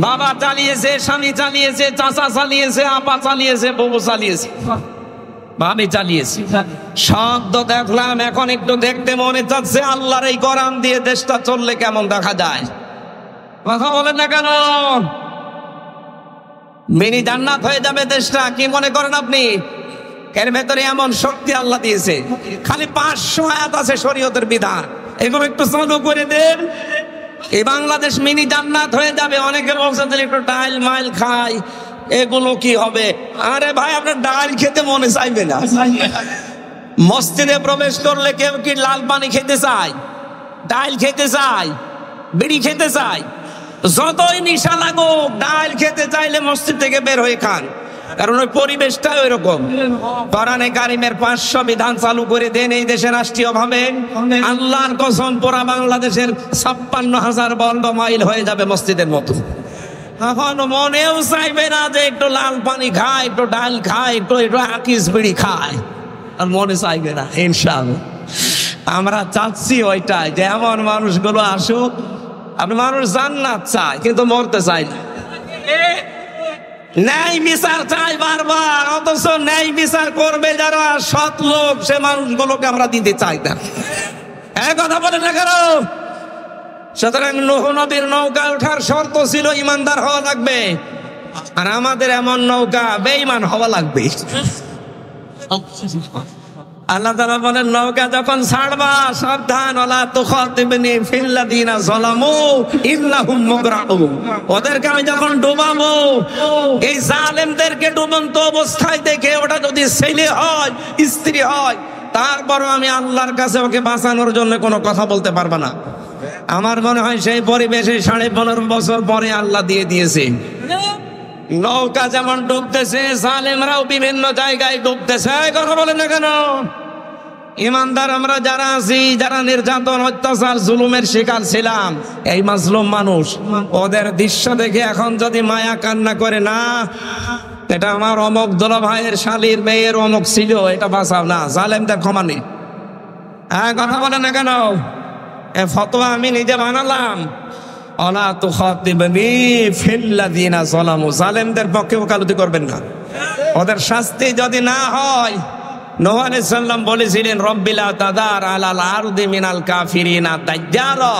বাবা চালিয়েছে, স্বামী চালিয়েছে, চাচা চালিয়েছে, আপা চালিয়েছে, বউ চালিয়েছে, ভাবি চালিয়েছে, সব তো দেখলাম। এখন একটু দেখতে মনে চাচ্ছে আল্লাহর এই কোরআন দিয়ে দেশটা চললে কেমন দেখা যায়। কথা বলেন না কেন? মিনি জান্নাত হয়ে যাবে দেশটা, কি মনে করেন আপনি? এর ভেতরে এমন শক্তি আল্লাহ দিয়েছে। খালি 500 আয়াত আছে শরীয়তের বিধান, এগুলো একটু চালু করে দেন, এই বাংলাদেশ মিনি জান্নাত হয়ে যাবে। অনেকে বলছে একটু ডাল মাইল খাই, এগুলো কি হবে? আরে ভাই, আপনার ডাল খেতে মনে চাইবে না? মসজিদে প্রবেশ করলে কেউ কি লাল পানি খেতে চায়, ডাল খেতে চায়, বিড়ি খেতে চায়? যতই নিশা লাগুক, ডাল খেতে চাইলে মসজিদ থেকে বের হয়ে খান, কারণ ওই পরিবেশটা ওই রকম। কোরআনে কারিমের 500 বিধান চালু করে দেন এই দেশে রাষ্ট্রীয় ভাবে। আল্লাহর কসম, পুরা বাংলাদেশের 56,000 বর্গ মাইল হয়ে যাবে মসজিদের মতো। এখন মনেও চাইবে না যে একটু লাল পানি খায়, একটু ডাল খায়, একটু আকিস বিড়ি খায়, আর মনে চাইবে না ইনশাআল্লাহ। আমরা চাচ্ছি ওইটাই, যে এমন মানুষগুলো আসুক। আপনি মানুষ জান্নাত চায় কিন্তু মরতে চায় না, ন্যায় বিচার চাই বারবার, অথচ ন্যায় বিচার করবে যারা সৎ লোক, সে মানুষগুলোকে আমরা দিতে চাই না। এক কথা বলে না কেন? সুতরাং নূহ নবীর নৌকা ওঠার শর্ত ছিল ইমানদার হওয়া লাগবে, আর আমাদের এমন নৌকা বেঈমান হওয়া লাগবে। আল্লাহ তাআলা বলেন, নৌকা যখন ছাড়বা সাবধান, ওয়ালা তুখাতিবনি ফিল্লাযিনা যালামু ইন্নাহুম মুগরাকুন। ওদেরকে আমি যখন ডুবাবো, এই জালেমদেরকে ডুবন্ত অবস্থায় দেখে, ওটা যদি ছেলে হয়, স্ত্রী হয়, তারপরও আমি আল্লাহর কাছে ওকে বাঁচানোর জন্য কোনো কথা বলতে পারবো না। আমার মনে হয় সেই পরিবেশে 15.5 বছর পরে আল্লাহ দিয়ে দিয়েছে। নৌকা যেমন ডুবতেছে, জালেমরাও বিভিন্ন জায়গায় ডুবতেছে। কথা বলেন না কেন? ইমানদার আমরা যারা আছি, যারা নির্যাতন, অত্যাচার, জুলুমের শিকার ছিলাম, এই মাজলুম মানুষ, ওদের দৃশ্য দেখে এখন যদি মায়া কান্না করে, না এটা আমার অমুক দুলা ভাইয়ের শালীর মেয়ের অমুক ছিল, এটা বাঁচাও না, জালেমদের ক্ষমা নেই। হ্যাঁ, কথা বলেন না কেন? এ ফতোয়া আমি নিজে বানালাম। ওয়ালা তুখাতিবনি ফিল্লাযিনা যালামু, জালেমদের পক্ষে ওকালতি করবেন না। ওদের শাস্তি যদি না হয়, নূহ আলাইহিস সালাম বলেছিলেন, রব্বিলা তাদার আলাল আরদি মিনাল কাফিরিনা দাজ্জারা।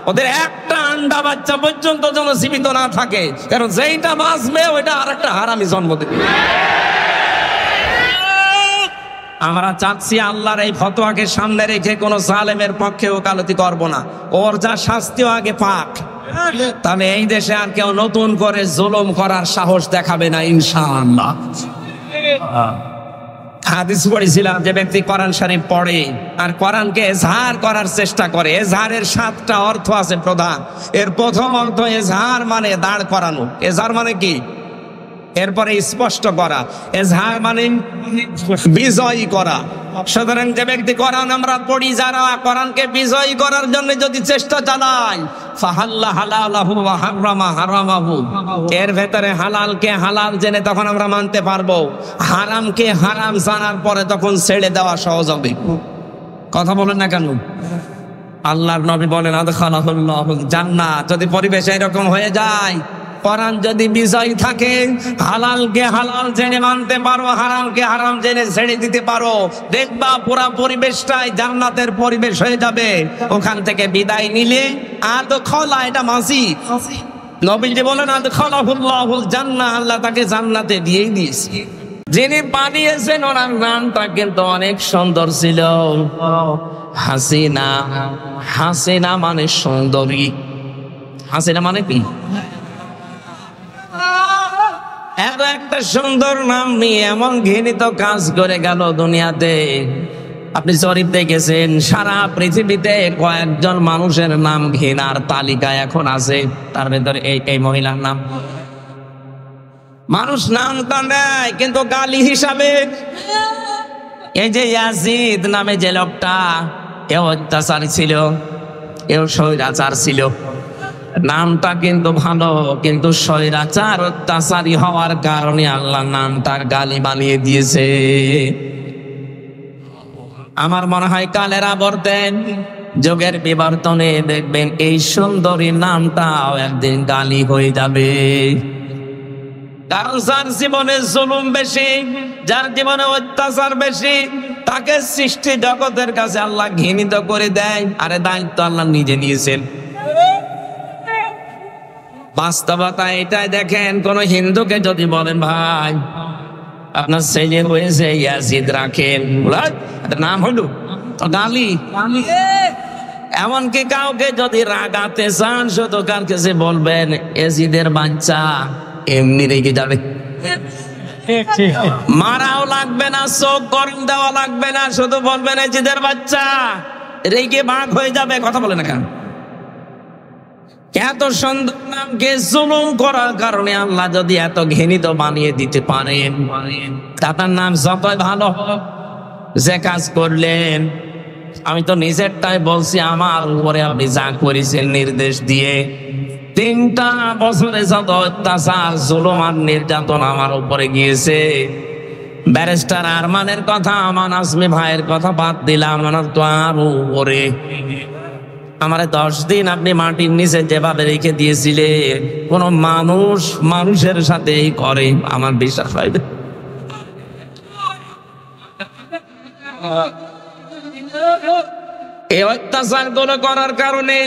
ওদের একটা আন্ডা বাচ্চা পর্যন্ত যেন জীবিত না থাকে, কারণ যেইটা বাঁচবে ওইটা আরেকটা হারামি জন্ম দেবে। আমরা চাচ্ছি আল্লাহর এই ফতোয়াকে সামনে রেখে কোন জালেমের পক্ষে ওকালতি করব না, ওর যা শাস্তিও আগে পাক, তাহলে এই দেশে আর কেউ নতুন করে জুলুম করার সাহস দেখাবে না ইনশাআল্লাহ। হাদিস পড়েছিলাম, যে ব্যক্তি কোরআন শরীফ পড়ে আর কোরআনকে এজহার করার চেষ্টা করে, এজহারের 7টা অর্থ আছে প্রধান। এর প্রথম অর্থ এজহার মানে দাঁড় করানো। এজহার মানে কি? এরপরে স্পষ্ট করা। এজহার মানে বিজয়ী করা। সুতরাং যে ব্যক্তি কোরআন আমরা পড়ি, যারা কোরআনকে বিজয়ী করার জন্য যদি চেষ্টা চালাই, ফাহাল্লা হালালাহু ওয়া হারামা হারামাহু, এর ভেতরে হালালকে হালাল জেনে তখন আমরা মানতে পারবো, হারামকে হারাম জানার পরে তখন ছেড়ে দেওয়া সহজ হবে। কথা বলেন না কেন? আল্লাহর নবী বলেন, আদখালাহুল্লাহুল জান্নাহ। যদি পরিবেশ এরকম হয়ে যায়, কোরআন যদি বিজয় থাকে, হালালকে হালাল জেনে মানতে পারো, হারামকে হারাম জেনে ছেড়ে দিতে পারো, দেখবা পুরা পরিবেশটাই জান্নাতের পরিবেশ হয়ে যাবে। ওখান থেকে বিদায় নিলে আদখালা, এটা মাঝি, নবীজি বলেন আদখালাহুল্লাহুল জান্নাহ, আল্লাহ তাকে জান্নাতে দিয়েই দিয়েছে। যিনি বানিয়েছেন ওনার নামটা কিন্তু অনেক সুন্দর ছিল, হাসিনা। হাসিনা মানে সুন্দরী। হাসিনা মানে কি? এত একটা সুন্দর নাম নিয়ে এমন ঘৃণিত কাজ করে গেল দুনিয়াতে। আপনি শরীফ দেখেছেন, সারা পৃথিবীতে কয়েকজন মানুষের নাম ঘৃণার তালিকায় এখন আছে, তার ভেতরে এই মহিলার নাম। মানুষ নামটা নেয় কিন্তু গালি হিসাবে। এই যে ইয়াজিদ নামে যে লোকটা, এও অত্যাচারী ছিল, এও স্বৈরাচার ছিল। নামটা কিন্তু ভালো, কিন্তু স্বৈরাচার অত্যাচারী হওয়ার কারণে আল্লাহ নামটার গালি বানিয়ে দিয়েছে। আমার মনে হয় কালের আবর্তে যুগের বিবর্তনে দেখবেন এই সুন্দরী নামটাও একদিন গালি হয়ে যাবে। কারণ যার জীবনে জুলুম বেশি, যার জীবনে অত্যাচার বেশি, তাকে সৃষ্টি জগতের কাছে আল্লাহ ঘৃণিত করে দেয়। আরে দায়িত্ব আল্লাহ নিজে নিয়েছেন। বাস্তবতা এটাই। দেখেন, কোন হিন্দুকে যদি বলেন ভাই আপনার ছেলে হয়েছে ইয়াজিদ, রাখেন, নাম হলো তো গালি। এমনকি কাউকে যদি রাগাতে চান, শুধু কার কাছে বলবেন ইয়াজিদের বাচ্চা, এমনি রেগে যাবে। মারাও লাগবে না, চোখ গরম দেওয়া লাগবে না, শুধু বলবেন ইয়াজিদের বাচ্চা, রেগে বাঘ হয়ে যাবে। কথা বলে না কেন? এত সুন্দর নামকে জুলুম করার কারণে আল্লাহ যদি এত ঘৃণিত বানিয়ে দিতে পারেন, তার নাম যতই ভালো হোক, যে কাজ করলেন, আমি তো নিজেরটাই বলছি, আমার উপরে আপনি যা করেছেন নির্দেশ দিয়ে, 3টা বছরে যত অত্যাচার, জুলুম আর নির্যাতন আমার উপরে গিয়েছে। ব্যারিস্টার আরমানের কথা, আমান আজমি ভাইয়ের কথা বাদ দিলাম, আমার তো আর উপরে। আমার 10 দিন আপনি মাটির নিচে যেভাবে রেখে দিয়েছিলেন, কোন মানুষ মানুষের সাথে এই করে, আমার বিশ্বাস পাইবে। এই অত্যাচার গুলো করার কারণে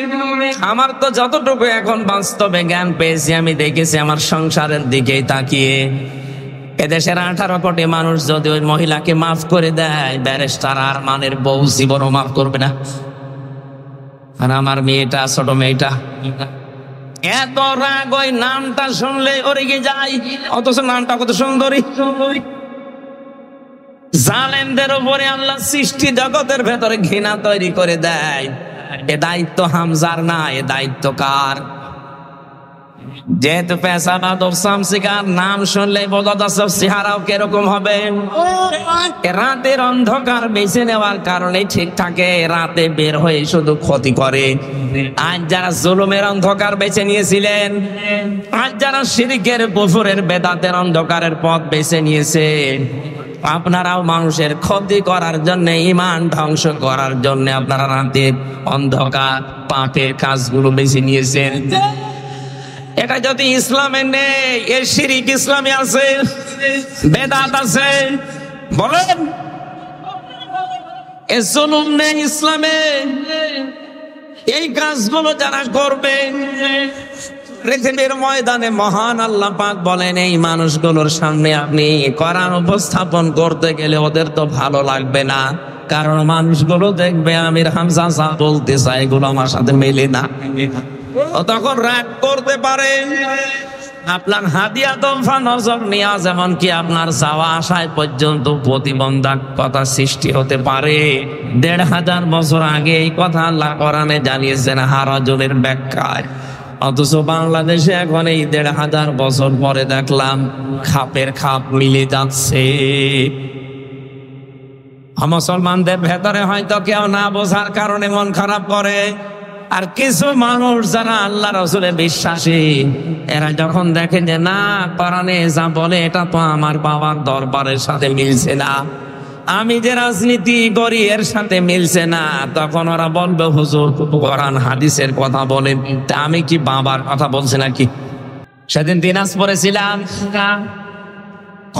আমার তো যতটুকু এখন বাস্তবে জ্ঞান পেয়েছি, আমি দেখেছি আমার সংসারের দিকে তাকিয়ে, এদেশের 18 কোটি মানুষ যদি ওই মহিলাকে মাফ করে দেয়, ব্যারিস্টার আরমানের বউ জীবনও মাফ করবে না। আর আমার মেয়েটা, ছোট মেয়েটা, এত রাগ ওই নামটা শুনলে ওরে গিয়ে যায়, অথচ নামটা কত সুন্দরী। জালেমদের উপরে আল্লাহ সৃষ্টি জগতের ভেতরে ঘৃণা তৈরি করে দেয়। এ দায়িত্ব হামজার না, এ দায়িত্ব কার? যেহেতু পেশাবাদ শামসিকার নাম শুনলে বোঝা যাচ্ছে চেহারাও কিরকম হবে। রাতের অন্ধকার বেছে নেওয়ার কারণে ঠিক থাকে, রাতে বের হয়ে শুধু ক্ষতি করে। আজ যারা জুলুমের অন্ধকার বেছে নিয়েছিলেন, আজ যারা শিরকের, কুফরের, বেদাতের অন্ধকারের পথ বেছে নিয়েছেন, আপনারাও মানুষের ক্ষতি করার জন্য, ঈমান ধ্বংস করার জন্য আপনারা রাতের অন্ধকার পাপের কাজগুলো বেছে নিয়েছেন। এটা যদি ইসলামে নেই, এর শিরিক ইসলামে আছে, বেদাত আছে, বলেন এ জুলুম নেই ইসলামে। এই কাজগুলো যারা করবে, পৃথিবীর ময়দানে মহান আল্লাহ পাক বলেন, এই মানুষগুলোর সামনে আপনি কোরআন উপস্থাপন করতে গেলে ওদের তো ভালো লাগবে না, কারণ মানুষগুলো দেখবে আমির হামজা যা বলতে চায় এগুলো আমার সাথে মেলে না। তখন রাগ করতে পারে। আপনার হাদিয়া তোফা, নজর নিয়াজ, এমনকি আপনার যাওয়া আসায় পর্যন্ত প্রতিবন্ধকতা সৃষ্টি হতে পারে। 1500 বছর আগে এই কথা আল্লাহ কোরআনে জানিয়েছেন হারাজনের ব্যাখ্যায়। অথচ বাংলাদেশে এখন এই 1500 বছর পরে দেখলাম খাপের খাপ মিলে যাচ্ছে। মুসলমানদের ভেতরে হয়তো কেউ না বোঝার কারণে মন খারাপ করে, আর কিছু মানুষ যারা আল্লাহ রাসূলে বিশ্বাসী, এরা যখন দেখে যে না, কোরআনে যা বলে এটা তো আমার বাবার দরবারের সাথে মিলছে না, আমি যে রাজনীতি করি এর সাথে মিলছে না, তখন ওরা বলবে হুজুর কোরআন হাদিসের কথা বলেন, তা আমি কি বাবার কথা বলছি নাকি? সেদিন দিনাজপুরে ছিলাম,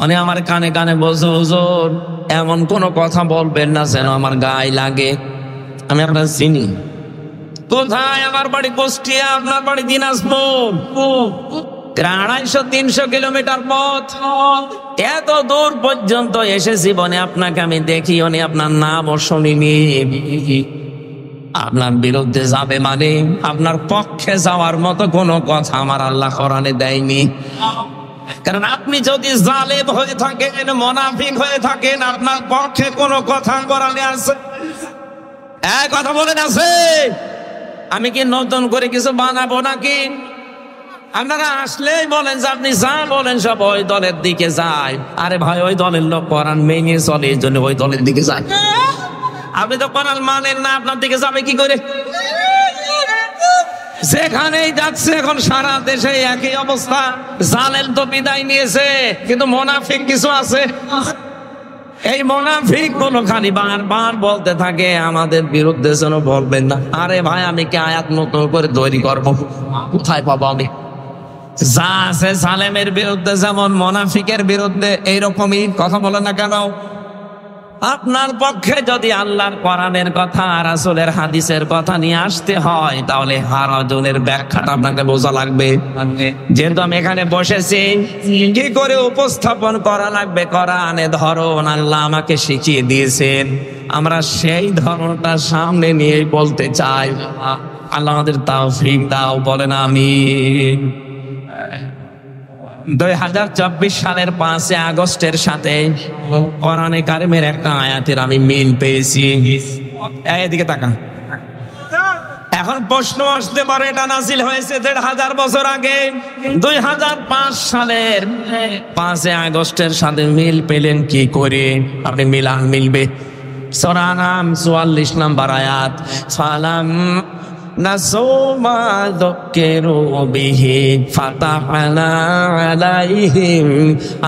অনেক আমার কানে কানে বলছে হুজুর এমন কোন কথা বলবেন না যেন আমার গায়ে লাগে। আমি আপনার চিনি। কোথায়? আমার বাড়ি কুষ্টিয়া, আপনার বাড়ি দিনাজপুর। 250-300 কিলোমিটার পথ, এত দূর পর্যন্ত এসে জীবনে আপনাকে আমি দেখিও নি, আপনার নামও শুনিনি। আপনার বিরুদ্ধে যাবে মানে আপনার পক্ষে যাওয়ার মতো কোনো কথা আমার আল্লাহ কোরআনে দেয়নি। কারণ আপনি যদি জালেম হয়ে থাকেন, মুনাফিক হয়ে থাকেন, আপনার পক্ষে কোনো কথা কোরআনে আছে? এক কথা বলেন আছে? আমি কি নতুন করে কিছু বানাবো নাকি? আপনারা আসলেই বলেন যে আপনি যা বলেন সব ওই দলের দিকে যায়। আরে ভাই, ওই দলের লোক কোরআন মেনে চলে, এই জন্য ওই দলের দিকে যায়। আপনি তো কোরআন মানেন না, আপনার দিকে যাবে কি করে? যেখানেই যাচ্ছে এখন সারা দেশে একই অবস্থা। জালেম তো বিদায় নিয়েছে, কিন্তু মুনাফিক কিছু আছে। এই মুনাফিক গুলো খালি বারবার বলতে থাকে আমাদের বিরুদ্ধে যেন বলবেন না। আরে ভাই, আমি কি আয়াত নতুন করে তৈরি করবো? কোথায় পাবো আমি? যা আছে সালেমের বিরুদ্ধে যেমন মুনাফিকের বিরুদ্ধে এইরকমই কথা বলে না কেন? আপনার পক্ষে যদি আল্লাহর কোরআনের কথা, রাসূলের হাদিসের কথা নিয়ে আসতে হয়, তাহলে হারাজনের ব্যাখ্যাটা আপনাকে বোঝা লাগবে। যেহেতু আমি এখানে বসেছি, কি করে উপস্থাপন করা লাগবে কোরআনে ধরন আল্লাহ আমাকে শিখিয়ে দিয়েছেন, আমরা সেই ধরনটা সামনে নিয়ে বলতে চাই। আল্লাহ আমাদের তৌফিক দাও, বলেন আমিন। 2024 সালের 5 আগস্টের সাথে কোরআনে কারিমের একটা আয়াতের আমি মিল পেয়েছি। এদিকে তাকান। এখন প্রশ্ন আসতে পারে, এটা নাজিল হয়েছে 1500 বছর আগে, 2005 সালের 5 আগস্টের সাথে মিল পেলেন কি করে? আপনি মিলবে। সূরা আনআম 44 নম্বর আয়াত, ফালাম নাসুমা যুকিরু বিহি ফাতাহনা আলাইহিম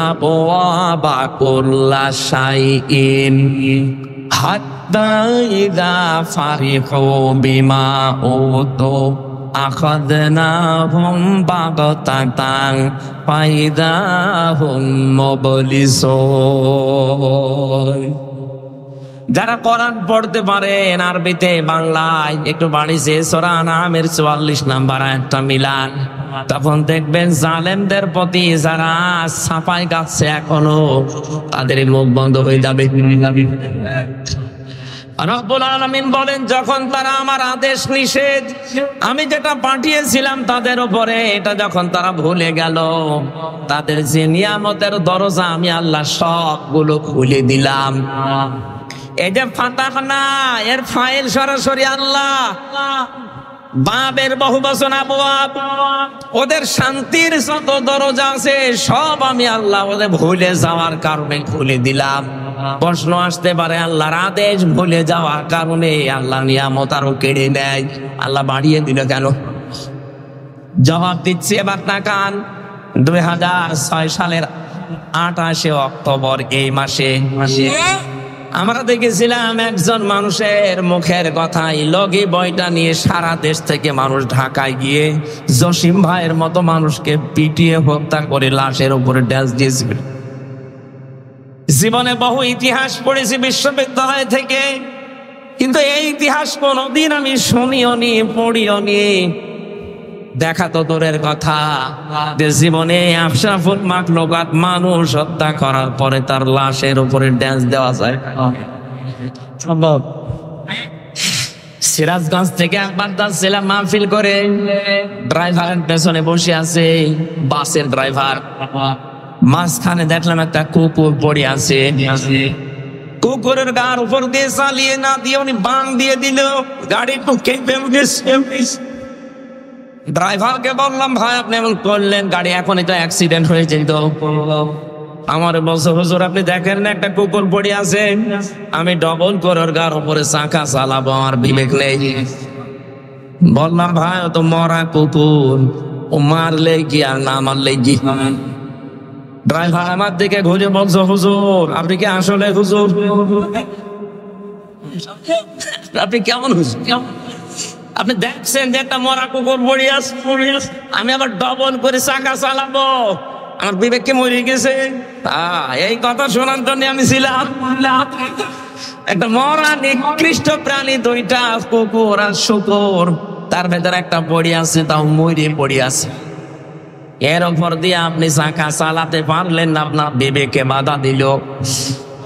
আবওয়াবা কুল্লা শাইইন হাত্তা ইযা ফারিহু বিমা উতু আখাযনাহুম বাগতাতান ফাইযা হুম মুবলিসুন। যারা কোরআন পড়তে পারেন আরবিতে বাংলায়, একটু বাড়িছে সূরা আনআমের 44 নাম্বার আয়াতটা মিলান, তখন দেখবেন জালেমদের প্রতি যারা ছাপাই গাচ্ছে এখনো, তাদের মুখ বন্ধ হয়ে যাবে। রব্বুল আলামিন বলেন, যখন তারা আমার আদেশ নিষেধ আমি যেটা পাঠিয়েছিলাম তাদের উপরে, এটা যখন তারা ভুলে গেল, তাদের যে নিয়ামতের দরজা আমি আল্লাহ সবগুলো খুলে দিলাম। এই যে ফাতাহনা, এর ফাইল সরাসরি আল্লাহ, বাবের বহুবচন আবওয়াব, ওদের শান্তির যত দরজা আছে সব আমি আল্লাহ ওদের ভুলে যাওয়ার কারণে খুলে দিলাম। প্রশ্ন আসতে পারে, আল্লাহর আদেশ ভুলে যাওয়ার কারণে আল্লাহ নিয়ামত আরো কেড়ে নেয়, আল্লাহ বাড়িয়ে দিল কেন? জবাব দিচ্ছি, এবার তাকান। 2006 সালের 28 অক্টোবর এই মাসে আমরা দেখেছিলাম একজন মানুষের মুখের কথাই লগি বইটা নিয়ে সারা দেশ থেকে মানুষ ঢাকায় গিয়ে জসিম ভাইয়ের মতো মানুষকে পিটিয়ে হত্যা করে লাশের উপরে ড্যান্স দিয়েছিল। জীবনে বহু ইতিহাস পড়েছি বিশ্ববিদ্যালয় থেকে, কিন্তু এই ইতিহাস কোনোদিন আমি শুনিও নি, পড়িও নি। দেখা তো দূরের কথা, যে জীবনে আশরাফুল মাখলুকাত মানুষ হত্যা করার পরে তার লাশের উপরে ড্যান্স দেওয়া যায় সম্ভব? সিরাজগঞ্জ থেকে একবার যাচ্ছিলাম মাহফিল করে, ড্রাইভারের পেছনে বসে আছে বাসের ড্রাইভার, মাঝখানে দেখলাম একটা কুকুর পড়ে আছে, কুকুরের গার উপর দিয়ে চালিয়ে না দিয়ে উনি বাং দিয়ে দিল, গাড়ি একটু কেঁপে উঠেছে। ড্রাইভারকে বললাম, ভাই আপনি এমন করলেন, গাড়ি এখনই তো অ্যাক্সিডেন্ট হয়ে যেত। আমার বলছে, হুজুর আপনি দেখেন না একটা কুকুর পড়ে আছে, আমি ডবল করে ওর গার উপরে চাকা চালাবো, আমার বিবেক নেই। বললাম, ভাই ও তো মরা কুকুর, ও মারলে কি আর না মারলে কি? ড্রাইভার আমার দিকে ঘুরে বলছে, হুজুর আপনি কি আসলে হুজুর? আপনি কেমন হুজুর? আপনি দেখছেন যে একটা মরা কুকুর পড়ে আছে, আমি আবার ডবল করে চাকা চালাবো, আমার বিবেক কি মরে গেছে? এই কথা শোনার জন্য আমি ছিলাম। একটা মরা নিকৃষ্ট প্রাণী, দুইটা কুকুর আর শুকুর, তার ভেতরে একটা পড়ে আছে, তাও মরে পড়ে আছে। এর উপর দিয়ে আপনি চাকা চালাতে পারলেন না, আপনার বিবেকে বাধা দিল।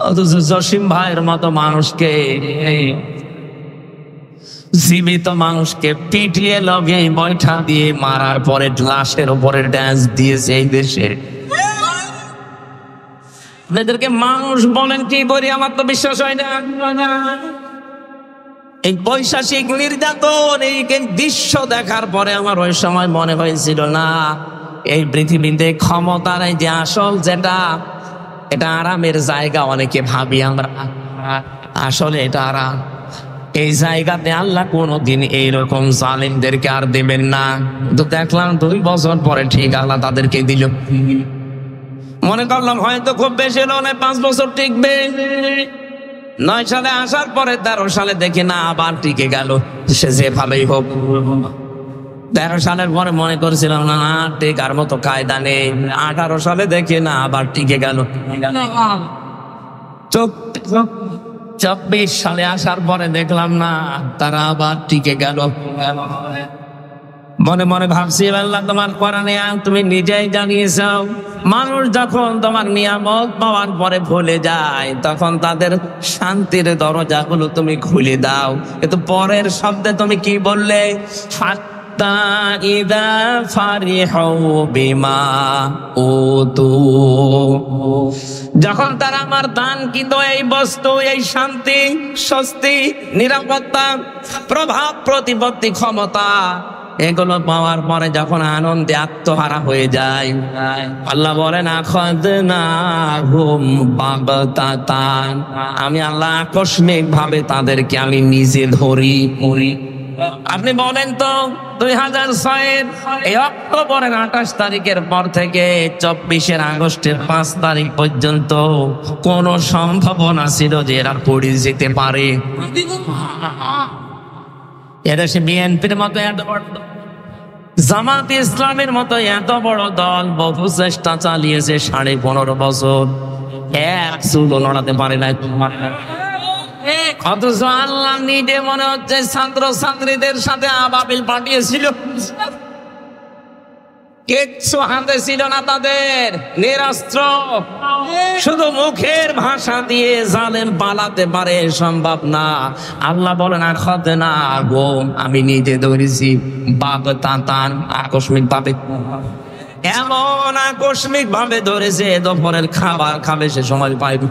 অথচ জসিম ভাইয়ের মতো মানুষকে, জীবিত মানুষকে পিটিয়ে লগে বৈঠা দিয়ে মারার পরে লাশের উপরে ড্যান্স দিয়েছে এই দেশে। আপনাদেরকে মানুষ বলেন কি বলি, আমার তো বিশ্বাস হয় না। এই বৈশাসিক নির্যাতন, এই দৃশ্য দেখার পরে আমার ওই সময় মনে হয়েছিল না, এই পৃথিবীতে ক্ষমতার এই যে আসল যেটা, এটা আরামের জায়গা অনেকে ভাবি আমরা, আসলে এটা আরাম। এই জায়গাতে আল্লাহ কোনদিন এইরকম জালিমদেরকে আর দেবেন না। তো দেখলাম 2 বছর পরে ঠিক আল্লাহ তাদেরকে দিল। মনে করলাম হয়তো খুব বেশি হলো না 5 বছর টিকবে। 9 সালে আসার পরে 13 সালে দেখি না আবার টিকে গেল। সে যেভাবেই হোক 13 সালের পরে মনে করেছিলাম না টিকার মতো কায়দা নেই। 18 সালে দেখি না আবার টিকে গেল। 24 সালে আসার পরে দেখলাম না তারা আবার টিকে গেল। মনে মনে ভাবছি আল্লাহ তোমার কোরআনে তুমি নিজেই জানিয়েছো মানুষ যখন তোমার নিয়ামত পাওয়ার পরে ভুলে যায় তখন তাদের শান্তির দরজাগুলো তুমি খুলে দাও। কিন্তু পরের শব্দে তুমি কি বললে? হাত্তা ইদা ফারিহু বিমা উতু, যখন তারা আমার দান কিন্তু এই বস্তু, এই শান্তি, স্বস্তি, নিরাপত্তা, প্রভাব প্রতিপত্তি, ক্ষমতা এগুলো পাওয়ার পরে যখন আনন্দে আত্মহারা হয়ে যায়, আল্লাহ বলেন আখাযনাহুম বাগতাতান, আমি আল্লাহ আকস্মিক ভাবে তাদেরকে আমি নিজে ধরি। আপনি বলেন তো 2006 এই অক্টোবরের 28 তারিখের পর থেকে 24 আগস্টের 5 তারিখ পর্যন্ত কোন সম্ভাবনা ছিল যে এরা পড়ে যেতে পারে? এদেশে বিএনপির মতো এত বড়, জামাত ইসলামের মতো এত বড় দল বহু চেষ্টা চালিয়েছে 15.5 বছর, এক চুলও নড়াতে পারে না। অথচ আল্লাহ নিজে মনে হচ্ছে ছাত্র ছাত্রীদের সাথে আবাবিল পাঠিয়েছিল, কিচ্ছু হাতে ছিল না তাদের, নিরস্ত্র, শুধু মুখের ভাষা দিয়ে জালেম পালাতে পারে, সম্ভব না। আল্লাহ বলেন আখাযনাহুম, আমি নিজে ধরেছি বাগতাতান, আকস্মিক ভাবে। এমন আকস্মিক ভাবে ধরেছে দুপুরের খাবার খাবে সে সময় পাইবে।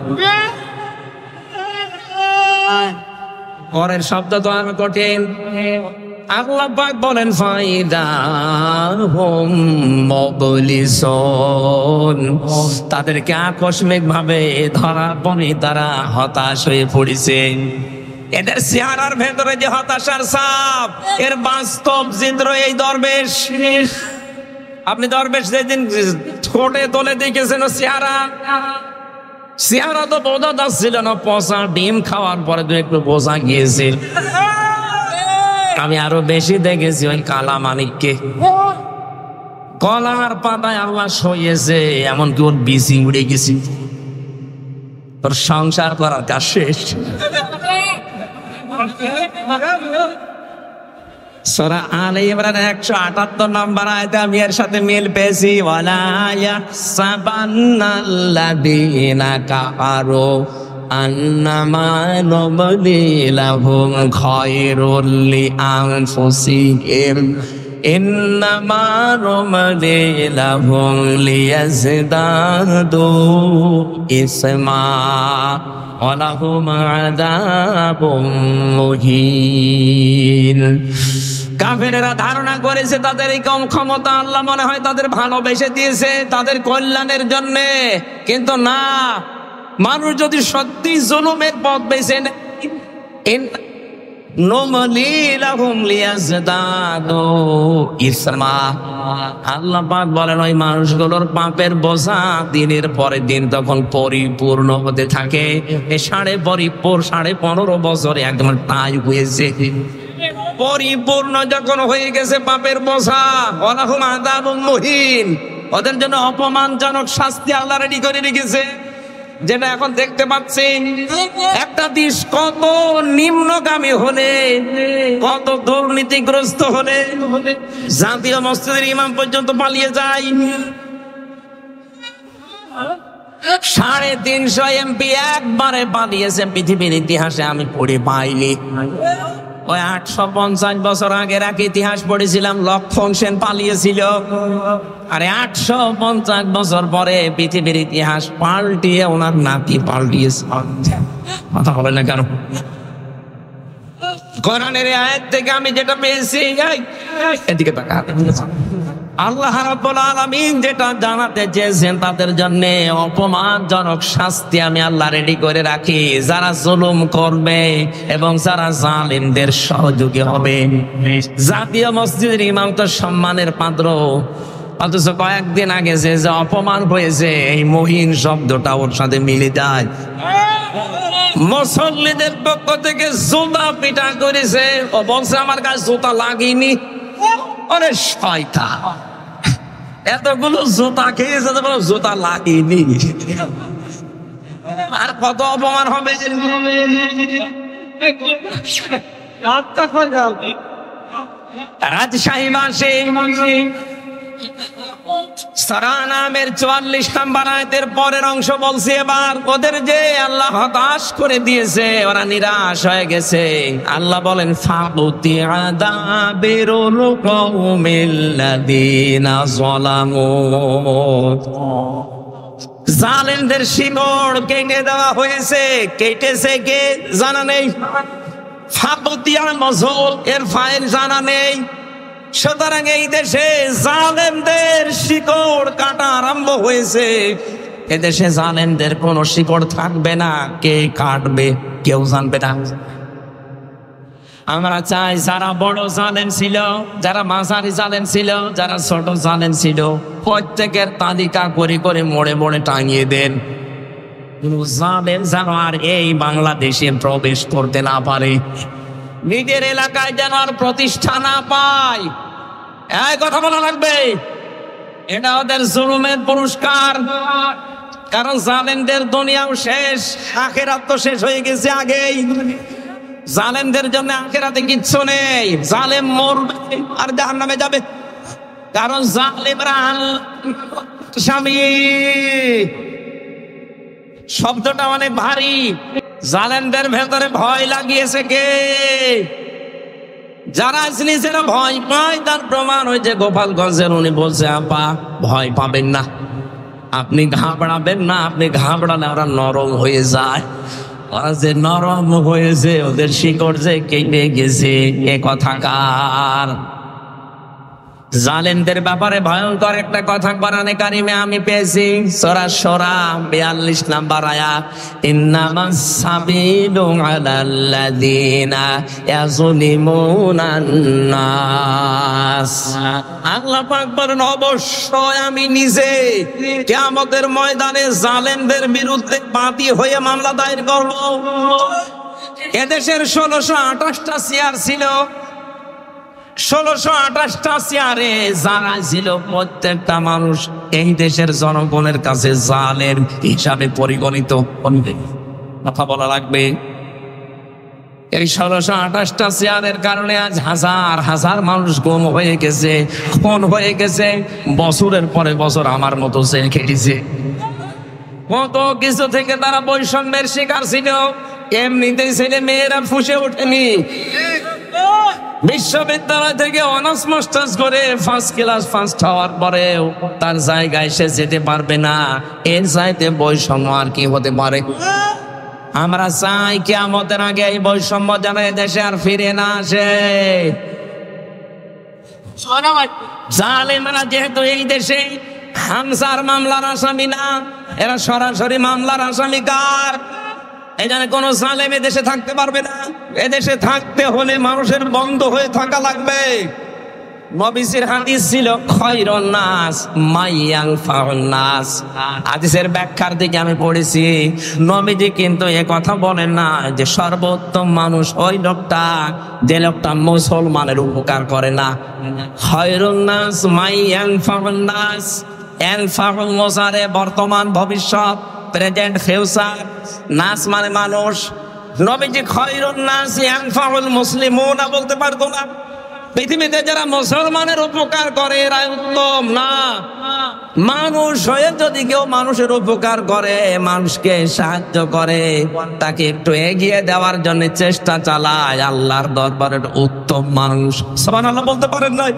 পরের শব্দ তো আমি কঠিন। আল্লাহ পাক বলেন ফাইদাহুম মুবলিসুন, তাদেরকে আকস্মিক ভাবে ধরার পরে তারা হতাশ হয়ে পড়েছে। এদের চেহারার ভেতরে যে হতাশার ছাপ, এর বাস্তব চিত্র এই দরবেশ। আপনি দরবেশ যেদিন ঠোঁটে তোলে দেখেছেন চেহারা তো বোঝা যাচ্ছিল না, পচা ডিম খাওয়ার পরে তো একটু বোঝা গিয়েছে। আমি আরো বেশি দেখেছি ওই কালা মানিককে কলার পাতায় আল্লাহ শোয়েছে, এমনকি ওর বিসি উড়ে গেছি, তোর সংসার করার কাজ শেষ। সূরা আলে ইমরান 178 নম্বর আয়াতে আমি এর সাথে মিল পেয়েছি, ওয়ালা ইয়াহসাবান্নাল্লাযীনা কাফারু আন্নামা নুমলি লাহুম খায়রুল লিআনফুসিহিম ইন্নামা নুমলি লাহুম লিয়াজদাদু ইসমা ওয়ালাহুম আযাবুম মুহিন। কাফেরেরা ধারণা করেছে তাদের এই কম ক্ষমতা আল্লাহ মনে হয় তাদের ভালোবেসে দিয়েছে তাদের কল্যাণের জন্য, কিন্তু না, মানুষ যদি সত্যি জুলুমের পথ বেছে নেয়, আল্লাহ পাক বলেন ওই মানুষগুলোর পাপের বোঝা দিনের পরে দিন তখন পরিপূর্ণ হতে থাকে। 15.5 বছরে একদম তাই হয়েছে, পরিপূর্ণ যখন হয়ে গেছে পাপের বোঝা, ওয়ালাহুম আযাবুম মুহিন, ওদের জন্য অপমানজনক শাস্তি আল্লাহ রেডি করে রেখেছে, যেটা এখন দেখতে পাচ্ছি। একটা দেশ কত নিম্নগামী হলে, কত দুর্নীতিগ্রস্ত হলে জাতীয় মসজিদের ইমাম পর্যন্ত পালিয়ে যায়। 350 এমপি একবারে পালিয়েছে, পৃথিবীর ইতিহাসে আমি পড়ে পাইনি। ওই 850 বছর আগের এক ইতিহাস পড়েছিলাম, লক্ষণ সেন পালিয়েছিল। আরে 850 বছর পরে পৃথিবীর ইতিহাস পাল্টিয়ে ওনার নাতি পাল্টিয়েছে। কথা হবে না কেন? কোরআনের আয়াত থেকে আমি যেটা পেয়েছি, এদিকে তাকা, আল্লাহ রাব্বুল আলামিন যেটা জানাতে চেয়েছেন তাদের জন্য অপমানজনক শাস্তি আমি আল্লাহ রেডি করে রাখি, যারা জুলুম করবে এবং যারা জালিমদের সহযোগী হবে। জাতীয় মসজিদের ইমাম তো সম্মানের পাত্র, অথচ কয়েকদিন আগে যে যে অপমান হয়েছে এই মহিন শব্দটা ওর সাথে মিলে যায়। মুসল্লিদের পক্ষ থেকে জুতা পিটা করেছে, ও বলছে আমার কাছে জুতা লাগেনি। আরে শয়তান, এতগুলো জুতা খেয়েছে তো জুতা লাগেনি, আর কত অপমান হবে। রাজশাহী মাসে সূরা নামের 44 নম্বর আয়াতের পরের অংশ বলছে, এবার ওদের যে আল্লাহ হতাশ করে দিয়েছে, ওরা নিরাশ হয়ে গেছে। আল্লাহ বলেন ফাকুতি আদাবিরুল কওমিল্লাযিনা যালামু, জালেমদের শিকড় কেটে দেওয়া হয়েছে। কেটেছে কে জানা নেই, ফাকুতিয়া মজহুল, এর ফাইল জানা নেই। সুতরাং এই দেশে জালেমদের শিকড় কাটা আরম্ভ হয়েছে। এদেশে জালেমদের কোন শিকড় থাকবে না, কে কাটবে কেউ জানবে না। আমরা চাই যারা বড় জালেম ছিল, যারা মাঝারি জালেম ছিল, যারা ছোট জালেম ছিল, প্রত্যেকের তালিকা করে করে মোড়ে মোড়ে টাঙিয়ে দেন। জালেম যেন আর এই বাংলাদেশে প্রবেশ করতে না পারে, নিজের এলাকায় যেন আর প্রতিষ্ঠা না পায়। এই কথা বলা লাগবে, এটা ওদের জুলুমের পুরস্কার। কারণ জালেমদের দুনিয়াও শেষ, আখিরাত তো শেষ হয়ে গেছে আগেই। জালেমদের জন্য আখিরাতে কিচ্ছু নেই। জালেম মরবে আর জাহান্নামে যাবে, কারণ জালেমরা স্বামী শব্দটা অনেক ভারী। জালেমদের ভেতরে ভয় লাগিয়েছে কে? যারা নিজেরা ভয় পায় তার প্রমাণ হয়েছে গোপালগঞ্জের উনি বলছে, আপা ভয় পাবেন না, আপনি ঘাবড়াবেন না, আপনি ঘাবড়ালে ওরা নরম হয়ে যায়। ওরা যে নরম হয়েছে, ওদের শিকড় যে কেটে গেছে, এ কথাকার। জালেমদের ব্যাপারে ভয়ঙ্কর একটা কথা কোরআনে কারিমে আমি পেয়েছি, সূরা শূরা 42 নম্বর আয়াত, ইন্নামাস সাবিলু আলাল্লাযিনা ইয়াযলিমুনান নাস। আল্লাহ পাক বলেন, অবশ্যই আমি নিজে কিয়ামতের ময়দানে জালেমদের বিরুদ্ধে বাদী হয়ে মামলা দায়ের করব। এদেশের 1628টা চেয়ার ছিল, 1628টা চেয়ারে যারা ছিল প্রত্যেকটা মানুষ এই দেশের জনগণের কাছে জালেম হিসাবে পরিগণিত। কথা বলা লাগবে, এই 1628টা চেয়ারের কারণে আজ হাজার হাজার মানুষ গুম হয়ে গেছে, খুন হয়ে গেছে। বছরের পরে বছর আমার মতো জেল খেটেছে। কত কিছু থেকে তারা বৈষম্যের শিকার ছিল। এমনিতেই ছেলে মেয়েরা ফুসে ওঠেনি। বিশ্ববিদ্যালয় থেকে অনার্স মাস্টার্স করে ফার্স্ট ক্লাস ফার্স্ট হওয়ার পরেও তার জায়গায় সে যেতে পারবে না। এর চাইতে বৈষম্য আর কি হতে পারে? আমরা চাই কিয়ামতের আগে এই বৈষম্য যেন দেশে আর ফিরে না আসে। জালেমরা যেহেতু এই দেশে হামজার মামলার আসামি না, এরা সরাসরি মামলার আসামি। কার? এখানে কোন জালেম এদেশে থাকতে পারবে না। এদেশে থাকতে হলে মানুষের বন্ধ হয়ে থাকা লাগবে। নবীজির হাদিস ছিল, খায়রুন নাস মাইয়ানফাউন নাস। হাদিসের ব্যাখ্যার দিকে আমি পড়েছি, নবীজি কিন্তু এ কথা বলেন না যে সর্বোত্তম মানুষ ওই লোকটা যে লোকটা মুসলমানের উপকার করে না। খায়রুন নাস মাইয়ানফাউন নাস, এনফাউল মুজারে বর্তমান ভবিষ্যৎ, প্রেজেন্ট ফিউচার। নাস মানে মানুষ। নবীজি খায়রুন নাস ইয়ানফাউল মুসলিমুনা বলতে পারতো না। পৃথিবীতে যারা মুসলমানের উপকার করে এরা উত্তম না। মানুষ হয়ে যদি কেউ মানুষের উপকার করে, মানুষকে সাহায্য করে, তাকে একটু এগিয়ে দেওয়ার জন্য চেষ্টা চালায়, আল্লাহর দরবারের উত্তম মানুষ। সুবহানাল্লাহ বলতে পারেন নাই?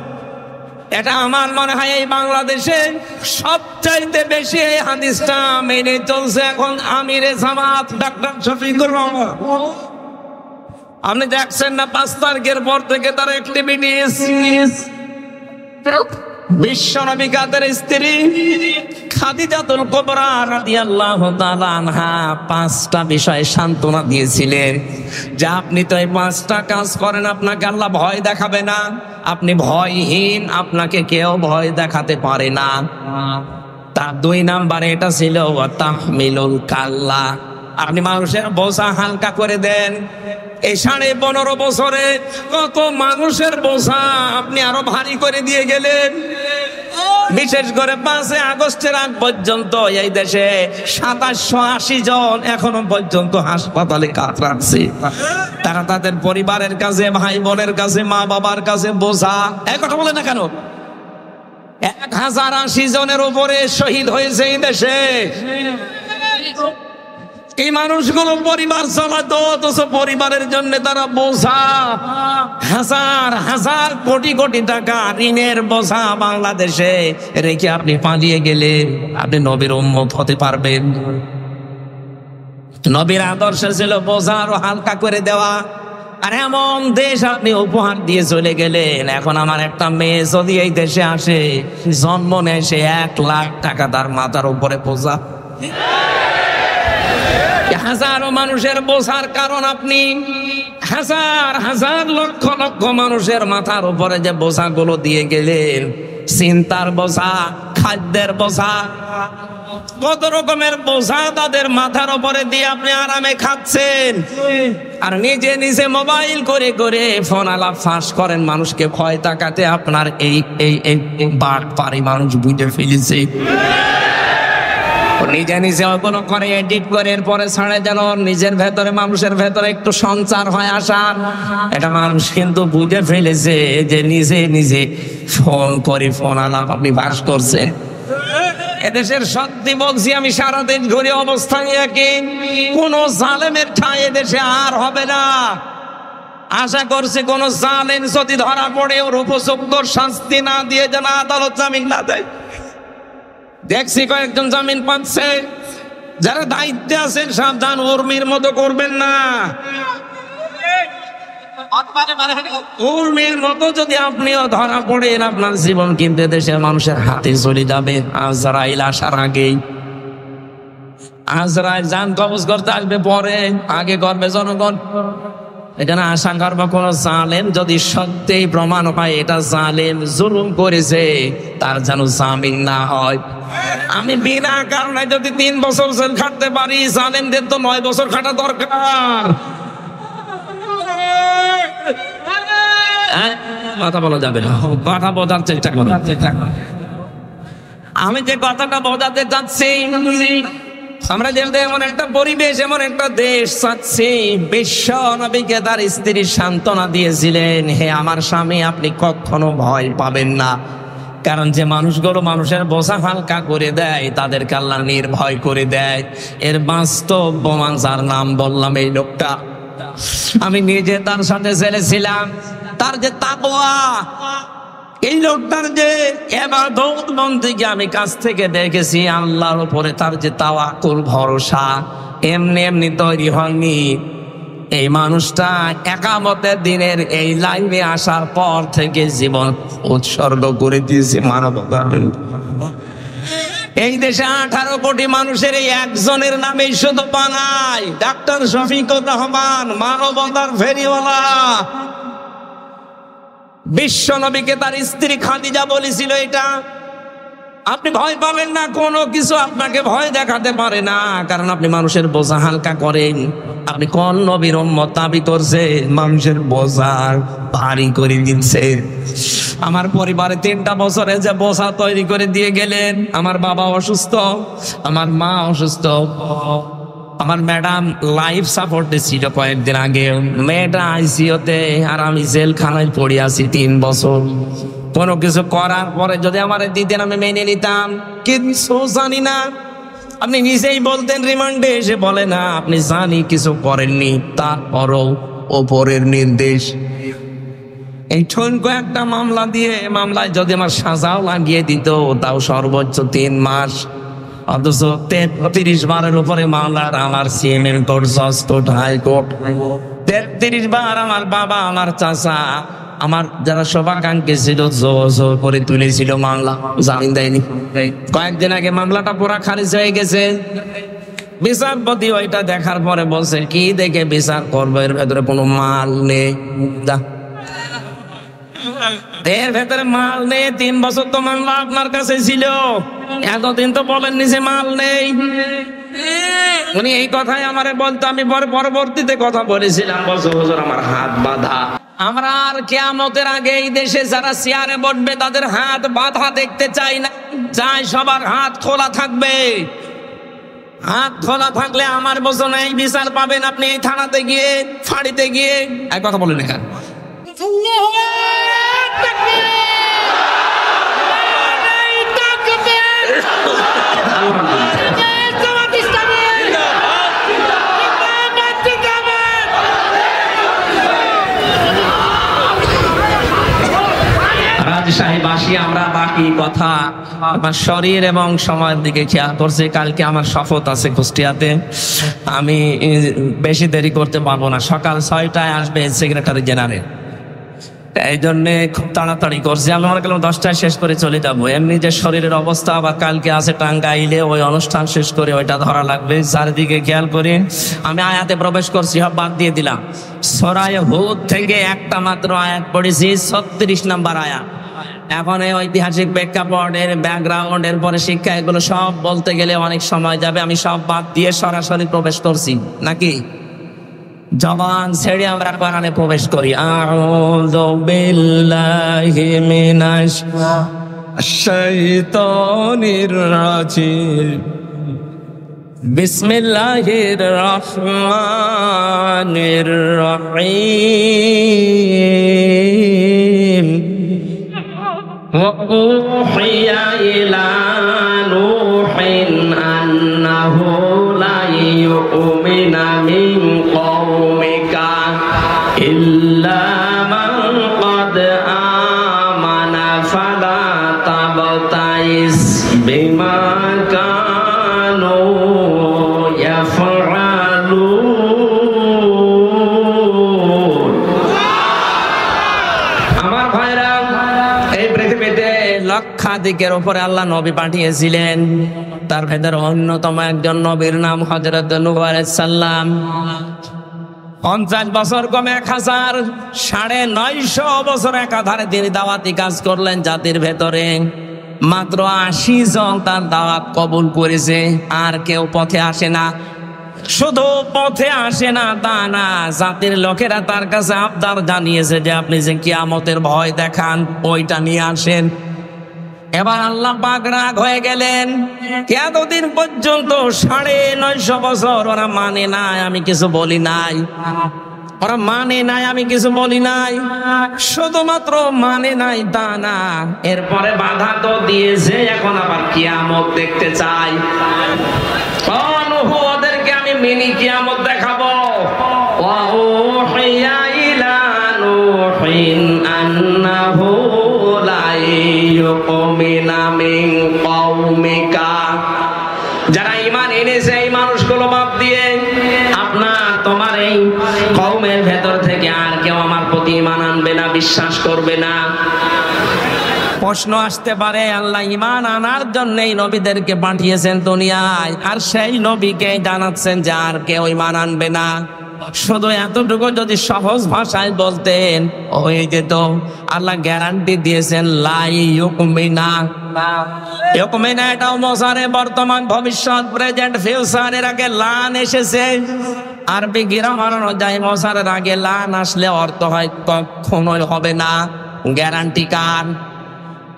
এটা আমার মনে হয় এই বাংলাদেশে সবচাইতে বেশি এই হাদিসটা মেনে চলছে এখন আমিরে জামাত ডক্টর শফিকুর রহমান। আপনি দেখছেন না 5 তারিখের পর থেকে তার অ্যাক্টিভিটিস। বিশ্বনবী কাদের স্ত্রী খাদিজাতুল কুবরা রাদিয়াল্লাহু তাআলা আনহা 5টা বিষয়ে সান্ত্বনা দিয়েছিলেন যে আপনি তো এই 5টা কাজ করেন, আপনাকে আল্লাহ ভয় দেখাবে না। আপনি ভয়হীন, আপনাকে কেউ ভয় দেখাতে পারে না। তার 2 নাম্বারে এটা ছিল তাহমিলুল কাল্লা, আপনি মানুষের বোঝা হালকা করে দেন। এই 15.5 বছরে কত মানুষের বোঝা আপনি আরো ভারী করে দিয়ে গেলেন। বিশেষ করে 5 আগস্টের আগ পর্যন্ত এই দেশে 2780 জন এখনো পর্যন্ত হাসপাতালে কাতরাচ্ছে। তারা তাদের পরিবারের কাছে, ভাই বোনের কাছে, মা বাবার কাছে বোঝা। এক কথা বলে না কেন? 1080 জনের উপরে শহীদ হয়েছে এই দেশে। এই মানুষগুলো পরিবার চালাতো, অথচ পরিবারের জন্য তারা বোঝা। হাজার হাজার কোটি কোটি টাকা ঋণের বোঝা বাংলাদেশে রেখে আপনি পালিয়ে গেলেন। আপনি নবীর উম্মত হতে পারবেন? নবীর আদর্শ ছিল বোঝা আরো হালকা করে দেওয়া। আর এমন দেশ আপনি উপহার দিয়ে চলে গেলেন। এখন আমার একটা মেয়ে যদি এই দেশে আসে, জন্ম নেয়, সে 1 লাখ টাকা তার মাথার উপরে বোঝা। হাজারো মানুষের বোঝার কারণ আপনি। হাজার হাজার লক্ষ লক্ষ মানুষের মাথার উপরে যে বোঝাগুলো দিয়ে গেলেন, চিন্তার বোঝা, খাদ্যের বোঝা, কত রকমের বোঝা তাদের মাথার উপরে দিয়ে আপনি আরামে খাচ্ছেন। আর নিজে নিজে মোবাইল করে করে ফোন আলাপ ফাঁস করেন মানুষকে ভয় দেখাতে। আপনার এই বাটপারি মানুষ বুঝে ফেলেছে। নিজে নিজে ওগুলো করে এডিট করে এরপরে ছাড়ে, যেন নিজের ভেতরে, মানুষের ভেতরে একটু সঞ্চার হয় আসার। এটা মানুষ কিন্তু বুঝে ফেলেছে যে নিজে নিজে ফোন করে ফোন আলাপ আপনি বাস করছেন। এদেশের সত্যি বলছি আমি, সারা দিন ঘুরে অবস্থায় একই। কোন জালেমের ঠাঁই এদেশে আর হবে না। আশা করছি কোন জালেম যদি ধরা পড়ে, ওর উপযুক্ত শাস্তি না দিয়ে যেন আদালত জামিন না দেয়। দেখছি কয়েকজন জামিন পাচ্ছে। যারা দায়িত্বে আছেন সাবধান, উর্মির মতো করবেন না। উর্মির মতো যদি আপনিও ধরা পড়েন, আপনার জীবন কিন্তু দেশের মানুষের হাতে চলে যাবে আজরাইল আসার আগেই। আজরাইল জান কবজ করতে আসবে পরে, আগে করবে জনগণ। এখানে আশা করবো কোন জালেম যদি সত্যিই প্রমাণ হয় এটা জালেম জুলুম করেছে, তার যেন জামিন না হয়। আমি বিনা কারণে যদি 3 বছর জেল খাটতে পারি, জালেমদের তো 9 বছর খাটা দরকার। কথা বলা যাবে না, কথা বোঝার চেষ্টা করো। আমি যে কথাটা বোঝাতে চাচ্ছি, আমরা যেহেতু এমন একটা পরিবেশ, এমন একটা দেশ চাচ্ছি। বিশ্ব নবীকে তার স্ত্রী সান্ত্বনা দিয়েছিলেন, হে আমার স্বামী, আপনি কখনো ভয় পাবেন না। কারণ যে মানুষগুলো মানুষের বোঝা হালকা করে দেয়, তাদেরকে আল্লাহ নির্ভয় করে দেয়। এর বাস্তব প্রমাণ যার নাম বললাম, এই লোকটা। আমি নিজে তার সাথে ছেলেছিলাম। তার যে তাকওয়া, এই লোকটার যে ইবাদত বন্দেগী আমি কাছ থেকে দেখেছি, আল্লাহর উপরে তার যে তাওয়াক্কুল, ভরসা, এমনি এমনি তৈরি হয়নি। এই মানুষটা কিয়ামতের দিনের এই লাইভে আসার পর থেকে জীবন উৎসর্গ করে দিয়েছে মানবতার। এই দেশে 18 কোটি মানুষের এই একজনের নামে শুধু বানায়, ডাক্তার শফিকুর রহমান, মানবতার ফেরিওয়ালা। বিশ্ব নবীকে তার স্ত্রী খাদিজা বলেছিল এটা। আপনি ভয় পাবেন না, কোনো কিছু আপনাকে ভয় দেখাতে পারে না, কারণ আপনি মানুষের বোঝা হালকা করেন। আপনি কোন নবীর উম্মত দাবি করছেন? মানুষের বোঝা ভারী করে দিচ্ছেন। আমার পরিবারে 3টা বছরে যে বোঝা তৈরি করে দিয়ে গেলেন। আমার বাবা অসুস্থ, আমার মা অসুস্থ, আমার ম্যাডাম লাইফ সাপোর্টে ছিল কয়েকদিন আগে, মেয়েটা আইসিইউতে, আর আমি জেলখানায় পড়ে আছি 3 বছর। কোনো কিছু করার পরে যদি আমার দিতেন আমি মেনে নিতাম, কিছু জানি না। আপনি নিজেই বলতেন রিমান্ডে এসে, বলে না আপনি জানি কিছু করেননি, তারপরও ওপরের নির্দেশ। এই ঠনকো একটা মামলা দিয়ে, মামলায় যদি আমার সাজাও লাগিয়ে দিত, তাও সর্বোচ্চ 3 মাস। অথচ 33 বারের উপরে মামলার আমার সিএমএম কোর্ট, জজ কোর্ট, হাইকোর্ট, 33 বার আমার বাবা, আমার চাচা, আমার যারা শুভাকাঙ্ক্ষী ছিল, জোর করে তুলেছিল মামলা, জামিন দেয়নি। কয়েকদিন আগে মামলাটা পুরা খারিজ হয়ে গেছে। বিচারপতি ওইটা দেখার পরে বলছে, কি দেখে বিচার করবো, এর ভেতরে কোনো মাল নেই। এর ভেতরে মাল নেই। 3 বছর তো মামলা আপনার কাছে ছিল, এতদিন তো বলেননি যে মাল নেই। উনি এই কথাই আমারে বলতো, আমি পরবর্তীতে কথা বলেছিলাম, বছর বছর আমার হাত বাঁধা। আমরা আর কিয়ামতের আগে এই দেশে যারা চেয়ারে বসবে তাদের হাত বাঁধা দেখতে চাই না, চাই সবার হাত খোলা থাকবে। হাত খোলা থাকলে আমার বছর এই বিচার পাবেন আপনি এই থানাতে গিয়ে, ফাঁড়িতে গিয়ে। এক কথা বলেন এখানে রাজশাহীবাসী আমরা বাকি কথা আমার শরীর এবং সময়ের দিকে খেয়াল করছি। কালকে আমার শপথ আছে কুষ্টিয়াতে, আমি বেশি দেরি করতে পারবো না। সকাল 6টায় আসবে সেক্রেটারি জেনারেল, এই জন্য খুব তাড়াতাড়ি করছি। আমি মনে করলাম 10টায় শেষ করে চলে যাবো। এমনি যে শরীরের অবস্থা, আবার কালকে আছে টাঙ্গাইলে, ওই অনুষ্ঠান শেষ করে ওইটা ধরা লাগবে। চারিদিকে খেয়াল করে আমি আয়াতে প্রবেশ করছি, সব বাদ দিয়ে দিলাম। সূরা হুদ থেকে একটা মাত্র আয়াত পড়েছি, 36 নম্বর আয়াত। এখন এই ঐতিহাসিক প্রেক্ষাপটের ব্যাকগ্রাউন্ডের পরে শিক্ষা, এগুলো সব বলতে গেলে অনেক সময় যাবে। আমি সব বাদ দিয়ে সরাসরি প্রবেশ করছি, নাকি জবান ছেড়ে আমরা কোরআনে প্রবেশ করি। আউযু বিল্লাহি মিনাশ শাইতানির রাজিম, বিসমিল্লাহির রহমানির রহিম। وَأُوحِيَ إِلَى نُوحٍ أَنَّهُ لَن يُؤْمِنَ مِن قَوْمِكَ إِلَّا مَن قَدْ آمَنَ فَلَا تَبْتَئِسْ بِمَا كَانُوا يَفْعَلُونَ। আমার ভাইরা, এই পৃথিবীতে লক্ষাধিকের উপরে আল্লাহ নবী পাঠিয়েছিলেন। তার ভেতরে অন্যতম একজন নবীর নাম হযরত নূহ আলাইহিস সালাম। 50 বছর কমে 1000, 950 বছর একাধারে তিনি দাওয়াতি কাজ করলেন জাতির ভেতরে। মাত্র 80 জন তার দাওয়াত কবুল করেছে, আর কেউ পথে আসে না। শুধু পথে আসে না তা না, জাতির লোকেরা তার কাছে আবদার জানিয়েছে যে আপনি যে কিয়ামতের ভয় দেখান ওইটা নিয়ে আসেন। এবার আল্লাহ পাক রাগ হয়ে গেলেন। এতদিন পর্যন্ত 950 বছর ওরা মানে নাই, আমি কিছু বলি নাই। ওরা মানে নাই, আমি কিছু বলি নাই। শুধুমাত্র মানে নাই তা না, এরপরে বাধা তো দিয়েছে, এখন আবার কিয়ামত দেখতে চাই। ওদেরকে আমি মিনি কিয়ামত দেখাবো। ওয়াউহিয়া ইলা নূহিন আন্নাহু লা ইউমিনা মিন কওমিকা। যারা ঈমান এনেছে এই মানুষগুলো বাদ দিয়ে তোমার এই কওমের ভেতর থেকে আর কেউ আমার প্রতি ঈমান আনবে না, বিশ্বাস করবে না। প্রশ্ন আসতে পারে, আল্লাহ ঈমান আনার জন্য এই নবীদেরকে পাঠিয়েছেন দুনিয়ায়, আর সেই নবীকে জানাচ্ছেন যে আর কেউ ঈমান আনবে না। শুধু এতটুকু যদি সহজ ভাষায় বলতেন হয়ে যেত। আল্লাহ গ্যারান্টি দিয়েছেন লা ইউমিনা। ইউমিনা এটাও মোসারে বর্তমান ভবিষ্যৎ, প্রেজেন্ট ফিউচার। এর আগে লান এসেছে। আরবি গ্রামার অনুযায়ী মোসারের আগে লান আসলে অর্থ হয় কখনোই হবে না, গ্যারান্টি কার।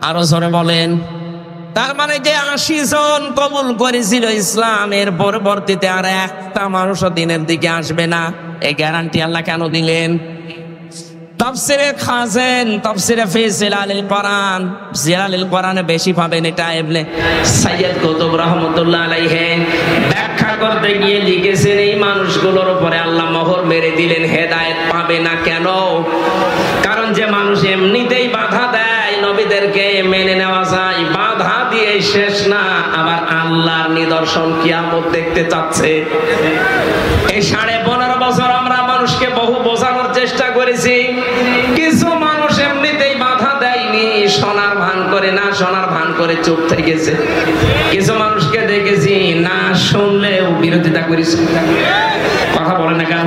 আরো জোরে বলেন। তার মানে যে 80 জন কবুল করেছিল ইসলামের, পরবর্তীতে আর একটা মানুষও দিনের দিকে আসবে না, এই গ্যারান্টি আল্লাহ কেন দিলেন? তাফসিরে খাজেন, তাফসিরে ফি জিলালিল কোরআন, জিলালিল কোরআনে বেশি পাবেন এটা। ইবনে সাইয়্যিদ কুতুব রাহমাতুল্লাহ আলাইহি ব্যাখ্যা করতে গিয়ে লিখেছেন এই মানুষগুলোর উপরে আল্লাহ মোহর মেরে দিলেন, হেদায়েত পাবে না। কেন? কারণ যে মানুষ এমনিতেই বাধা দেয় নবীদেরকে মেনে নেওয়া যায়, বাধা দিয়ে শেষ না, আবার আল্লাহর নিদর্শন কিয়ামত দেখতে চাচ্ছে। এই 15.5 বছর আমরা মানুষকে বহু বোঝানোর চেষ্টা করেছি। কিছু মানুষ এমনিতেই বাধা দেয়নি, শোনার ভান করে, না শোনার ভান করে চুপ থেকেছে। কিছু মানুষকে দেখেছি না শুনলেও বিরোধিতা করেছে। কথা বলে না কেন?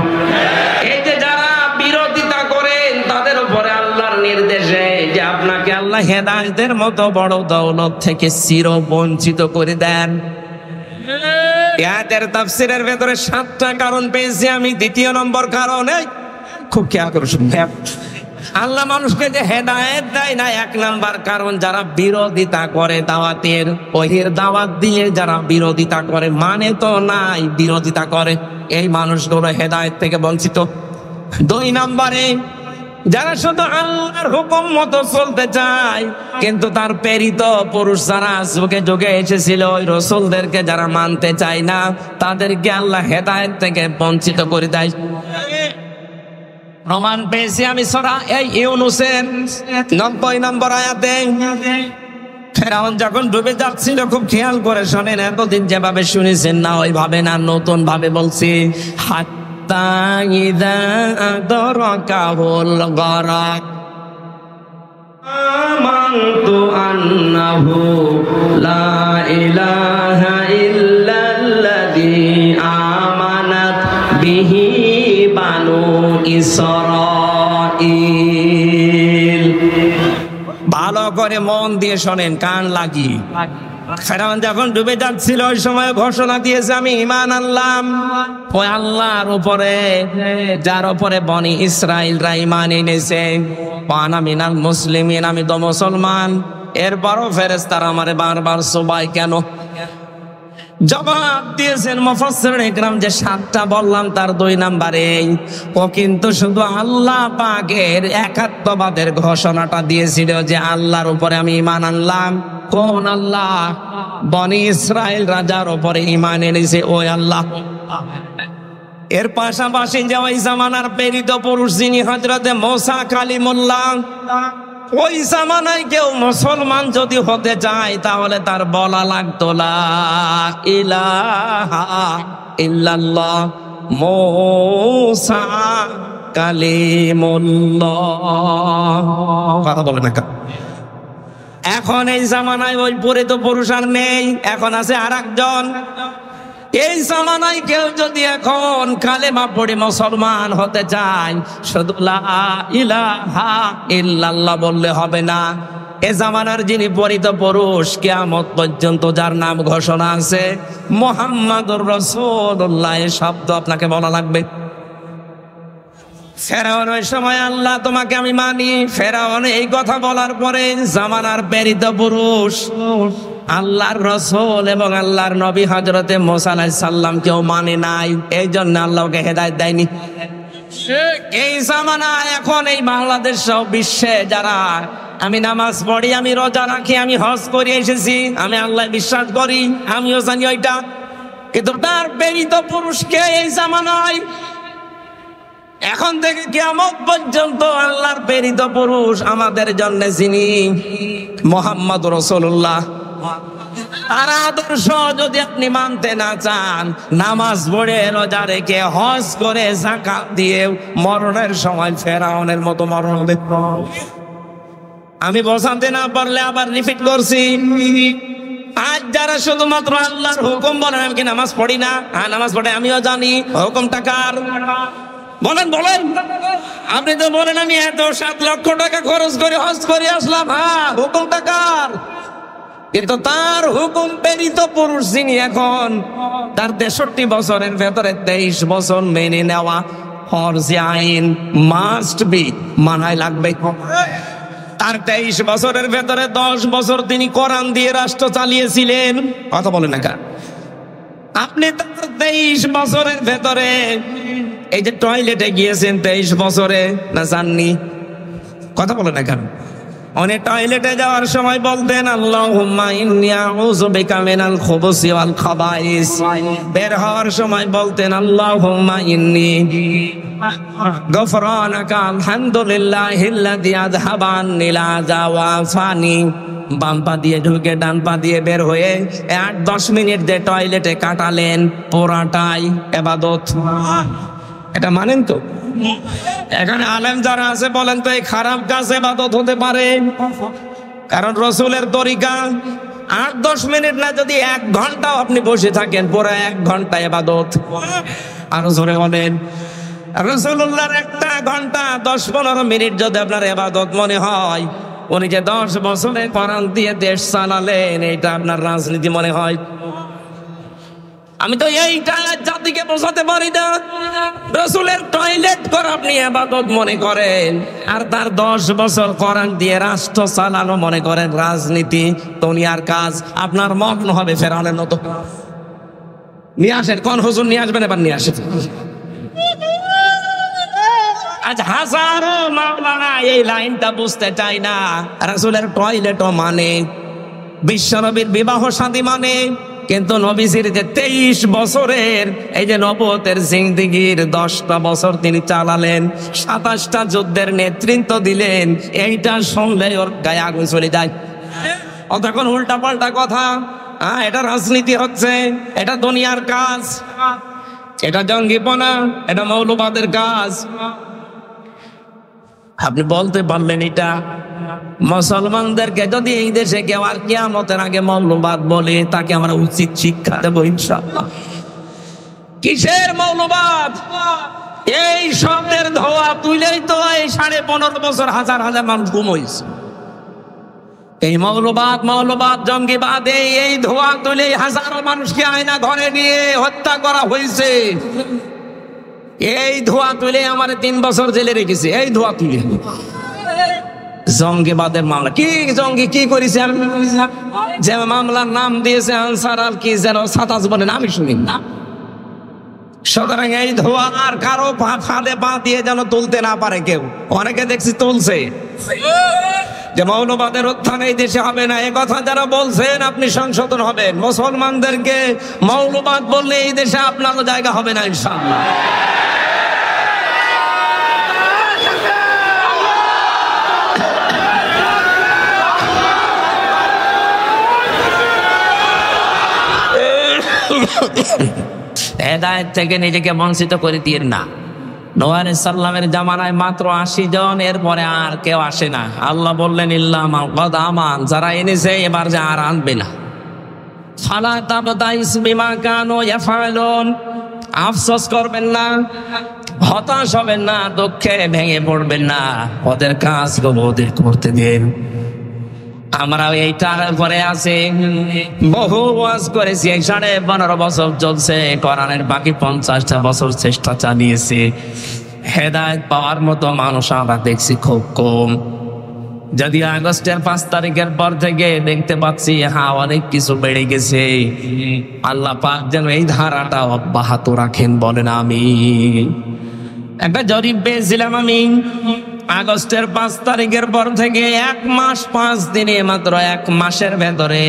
এই যে যারা বিরোধিতা করেন তাদের উপরে আল্লাহর নির্দেশে হেদায়েতের মতো বড় দৌলত থেকে চির বঞ্চিত করে দেন। আয়াতের তাফসীরের ভেতরে 7টা কারণ পেয়েছি আমি। দ্বিতীয় নম্বর কারণ, এই খুব খেয়াল করে শুনবেন, আল্লাহ মানুষকে যে হেদায়েত দেয় না, 1 নাম্বার কারণ যারা বিরোধিতা করে দাওয়াতের, ওহির দাওয়াত দিয়ে যারা বিরোধিতা করে, মানে তো নাই বিরোধিতা করে, এই মানুষগুলো হেদায়েত থেকে বঞ্চিত। 2 নম্বরে যারা শুধু আল্লাহর হুকুম মতো চলতে চায়, কিন্তু তার প্রেরিত পুরুষ যারা যুগে যুগে এসেছিল ওই রাসূলদেরকে যারা মানতে চায় না, তাদেরকে আল্লাহ হেদায়েত থেকে বঞ্চিত করে দেয়। প্রমাণ পেয়েছি আমি সূরা ইউনূসের 90 নম্বর আয়াতে। ফেরাউন যখন ডুবে যাচ্ছিল, খুব খেয়াল করে শোনেন, এতদিন যেভাবে শুনেছেন না ওইভাবে না, নতুন ভাবে বলছি। হাত্তা ইযা আদরাকাহুল গরাক আমানতু আন্নাহু লা ইলাহা ইল্লাল্লাযী আমানাত বিহি বানু ইসরাঈল। ভালো করে মন দিয়ে শোনেন, কান লাগিয়ে। ফেরাউন যখন ডুবে যাচ্ছিল ওই সময় ঘোষণা দিয়েছে, আমি ঈমান আনলাম ওই আল্লাহর উপরে যার উপরে বনি ইসরাঈলরা ঈমান এনেছে। ওয়ানা মিনাল মুসলিমিন, আমি তো মুসলমান। এরপরও ফেরেশতারা আমারে বারবার সবাই কেন জবাব দিয়েছেন মুফাসসিরিন ইকরাম, যে 7টা বললাম তার 2 নম্বরে ও কিন্তু শুধু আল্লাহ পাকের একাত্মবাদের ঘোষণাটা দিয়েছিল, যে আল্লাহর উপরে আমি ঈমান আনলাম। কোন আল্লাহ? বনি ইসরাইল রাজার উপরে ঈমান এনেছে ওই আল্লাহ। এর পাশাপাশি যে ওই জামানার প্রেরিত পুরুষ যিনি হযরতে মুসা কালিমুল্লাহ, ওই জামানায় কেউ মুসলমান যদি হতে চায় তাহলে তার বলা লাগতো লা ইলাহা ইল্লাল্লাহ মুসা কালিমুল্লাহ। কথা বলে না। এখন এই জামানায় ওই প্রেরিত পুরুষ আর নেই, এখন আছে আরেকজন। এই জামানায় কেউ যদি এখন কালেমা পড়ে মুসলমান হতে চায়, শুধু লা ইলাহা ইল্লাল্লাহ বললে হবে না। এ জামানার যিনি প্রেরিত পুরুষ, কিয়ামত পর্যন্ত যার নাম ঘোষণা আছে মুহাম্মাদুর রাসূলুল্লাহ, এই শব্দ আপনাকে বলা লাগবে। ফেরাউন ওই সময়, আল্লাহ তোমাকে আমি মানি। ফেরাউন এই কথা বলার পরে জামানার প্রেরিত পুরুষ আল্লাহর রাসূল এবং আল্লাহর নবী হযরতে মুসা আলাইহিস সালাম কেউ মানে নাই, এই জন্য আল্লাহকে হেদায়েত দেয়নি। এই জামানা এখন এই বাংলাদেশ সহ বিশ্বে যারা আমি নামাজ পড়ি, আমি রোজা রাখি, আমি হজ করে এসেছি, আমি আল্লাহ বিশ্বাস করি, আমিও জানি ওইটা, কিন্তু তার প্রেরিত পুরুষকে এই জামানায় এখন থেকে কিয়ামত পর্যন্ত আল্লাহর প্রেরিত পুরুষ আমাদের জন্য যিনি মুহাম্মদুর রাসূলুল্লাহ, তার আদর্শ যদি আপনি মানতে না চান, নামাজ পড়ে রোজা রেখে হজ করে যাকাত দিয়ে মরণের সময় ফেরাউনের মতো মরণ হবে। আমি বোঝাতে না পারলে আবার রিপিট করছি, আজ যারা শুধুমাত্র আল্লাহর হুকুম বলেন, আমি কি নামাজ পড়ি না? হ্যাঁ নামাজ পড়ে, আমিও জানি। হুকুমটা কার? বলেন বলেন। আপনি তো বলেন আমি এত 7 লক্ষ টাকা খরচ করে হজ করে আসলাম। হ্যাঁ, হুকুমটা কার? কিন্তু তার হুকুম প্রেরিত পুরুষ যিনি এখন তার 63 বছরের ভেতরে 23 বছর মেনে নেওয়া ফরজ আইন মাস্ট বি, মানায় লাগবে। তার 23 বছরের ভেতরে 10 বছর তিনি কোরআন দিয়ে রাষ্ট্র চালিয়েছিলেন। কথা বলেন না কেন? আপনি তার 23 বছরের ভেতরে এই যে টয়লেটে গিয়েছেন 23 বছরে, না জাননি? কথা বলেন না কেন? উনি টয়লেটে যাওয়ার সময় বলতেন আল্লাহুম্মা ইন্নী আউযু বিকা মিনাল খুবুসি ওয়াল খাবাইস। বের হওয়ার সময় বলতেন আল্লাহুম্মা ইন্নী গফরানাকা আলহামদুলিল্লাহিল্লাযী আযহাবা আন্নিল আযা ওয়া আফানি। বাম পা দিয়ে ঢুকে ডান পা দিয়ে বের হয়ে 8-10 মিনিট যে টয়লেটে কাটালেন, পুরাটাই ইবাদত। এটা মানেন তো? এখানে আলেম যারা আছে বলেন তো এই খারাপ কাজ ইবাদত হতে পারে? কারণ রাসূলের তরিকা 8-10 মিনিট না, যদি 1 ঘন্টাও আপনি বসে থাকেন, পুরো 1 ঘন্টা ইবাদত। আরো জোরে বলেন। রাসূলুল্লাহর 1 ঘন্টা 10-15 মিনিট যদি আপনার ইবাদত মনে হয়, উনি যে 10 বছরে কোরআন দিয়ে দেশ চালালেন, এটা আপনার রাজনীতি মনে হয়? আমি তো এইটা জাতিকে বোঝাতে পারি না। রাসূলের টয়লেট করা আপনি ইবাদত মনে করেন, আর তার 10 বছর কোরআন দিয়ে রাষ্ট্র চালানো মনে করেন রাজনীতি, দুনিয়ার কাজ। আপনার মগ্ন হবে ফেরাউনের মতো। নিয়ে আসেন, কোন হুজুর নিয়ে আসবেন, এবার নিয়ে আসেন। আজ হাজারো মাওলানা এই লাইনটা বুঝতে চাই না। রাসূলের টয়লেটও মানে, বিশ্বনবীর বিবাহ শাদী মানে, কিন্তু নবীজির যে 23 বছরের এই যে নবুয়তের জিন্দেগির 10টা বছর তিনি চালালেন, 27টা যুদ্ধের নেতৃত্ব দিলেন, এইটা শুনলে ওর গায়ে আগুন চলে যায়। ও তখন উল্টা পাল্টা কথা, এটা রাজনীতি হচ্ছে, এটা দুনিয়ার কাজ, এটা জঙ্গিপনা, এটা মৌলবাদের কাজ। আপনি বলতে পারলেন এটা? মুসলমানদেরকে যদি এই দেশে কেউ আর কিয়ামতের আগে মৌলবাদ বলে, তাকে আমরা উচিত শিক্ষা দেবো ইনশাআল্লাহ। কিসের মৌলবাদ? এই শব্দের ধোয়া তুলেই তো এই 15.5 বছর হাজার হাজার মানুষ গুম হয়েছে। এই মৌলবাদ জঙ্গিবাদ, এই ধোয়া তুলে হাজারো মানুষকে আয়না ঘরে নিয়ে হত্যা করা হয়েছে। এই ধোয়া তুলে আমার 3 বছর জেলে রেখেছে, এই ধোয়া তুলে। জঙ্গিবাদের মামলা, কি জঙ্গি কি করেছে? যে মামলার নাম দিয়েছে আনসার আল কি যেন সাতাশ বলেন, আমি শুনি না। সুতরাং এই ধোয়া আর কারো ফাঁদে পা দিয়ে যেন তুলতে না পারে কেউ। অনেকে দেখছি তুলছে যে মৌলবাদের উত্থান এই দেশে হবে না, এ কথা যারা বলছেন আপনি সংশোধন হবেন। মুসলমানদেরকে মৌলবাদ বললে এই দেশে আপনারও জায়গা হবে না ইনশাআল্লাহ। হেদায়েত থেকে নিজেকে বঞ্চিত করে দিয়ে না। নূহ আলাইহিস সালামের জামানায় মাত্র 80 জন, এরপরে আর কেউ আসে না। আল্লাহ বললেন ইল্লা মান কাদ আমান, যারা এনেছে এবার যে আর আনবে না। ফালা তাবতাইস বিমা কানু ইয়াফআলুন, আফসোস করবেন না, হতাশ হবেন না, দুঃখে ভেঙে পড়বেন না, ওদের কাজগুলো ওদের করতে দিন। আমরা এইটার পরে আছে, বহু ওয়াজ করেছি, 15.5 বছর চলছে, কোরআনের বাকি 50টা বছর চেষ্টা চালিয়েছি। হেদায়েত পাওয়ার মতো মানুষ আমরা দেখছি খুব কম। যদি আগস্টের 5 তারিখের পর থেকে দেখতে পাচ্ছি অনেক কিছু বেড়ে গেছে। আল্লাহ পাক যেন এই ধারাটা অব্যাহত রাখেন, বলেন আমিন। একটা জরিপ পেয়েছিলাম আমি, আগস্টের 5 তারিখের পর থেকে 1 মাস 5 দিনে, মাত্র 1 মাসের ভেতরে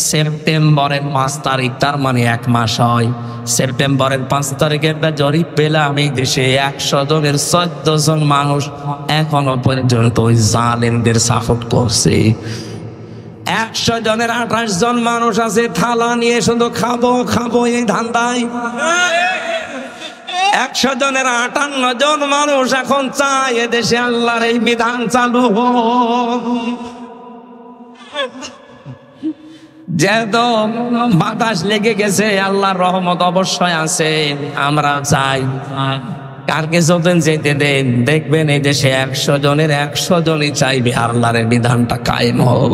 সেপ্টেম্বরের 5 তারিখ, তার মানে 1 মাস হয়। সেপ্টেম্বরের 5 তারিখে একটা জরিপ পেলাম, এই দেশে 100 জনের 14 জন মানুষ এখনো পর্যন্ত ওই জালেমদের সাপোর্ট করছে। 100 জনের 28 জন মানুষ আছে থালা নিয়ে শুধু খাবো এই ধান্দায়। 100 জনের 58 জন মানুষ এখন চায় এদেশে আল্লাহর এই বিধান চালু হোক। যেহেতু বাতাস লেগে গেছে, আল্লাহর রহমত অবশ্যই আছে, আমরা চাই আর কিছুদিন যেতে দেন, দেখবেন এই দেশে 100 জনের 100 জনই চাইবে আল্লাহর বিধানটা কায়েম হোক।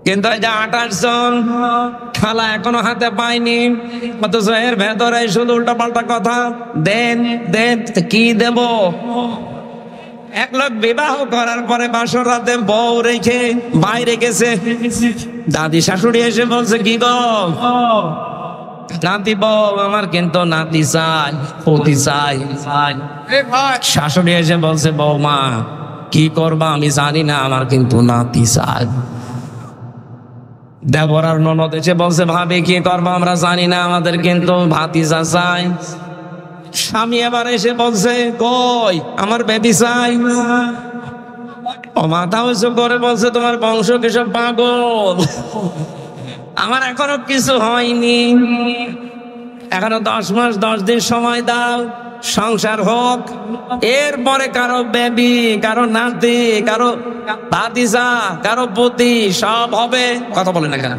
কিন্তু এই যে 28 জন খালা এখনো হাতে পায়নি, অথচ এর ভেতরে শুধু উল্টা পাল্টা কথা। দেন কি দেব? 1 লোক বিবাহ করার পরে বাসর রাতে বউ রেখে বাইরে গেছে, দাদি শাশুড়ি এসে বলছে কি গো নাতি বউ আমার কিন্তু নাতি চাই, পতি চাই। শাশুড়ি এসে বলছে বৌমা কি করবা আমি জানি না, আমার কিন্তু নাতি চাই। দেবর আর ননদ এসে বলছে ভাবি কি করবো আমরা জানি না, আমাদের কিন্তু ভাতিজা চাই। স্বামী এবার এসে বলছে কই আমার বেবি চাই। ও মাথা উঁচু করে বলছে তোমার বংশ কিসব পাগল, আমার এখনো কিছু হয়নি, এখনো 10 মাস 10 দিন সময় দাও, সংসার হোক, এরপরে কারো বেবি, কারো নাতি, কারো ভাতিজা, কারো পতি সব হবে। কথা বলে না কেন?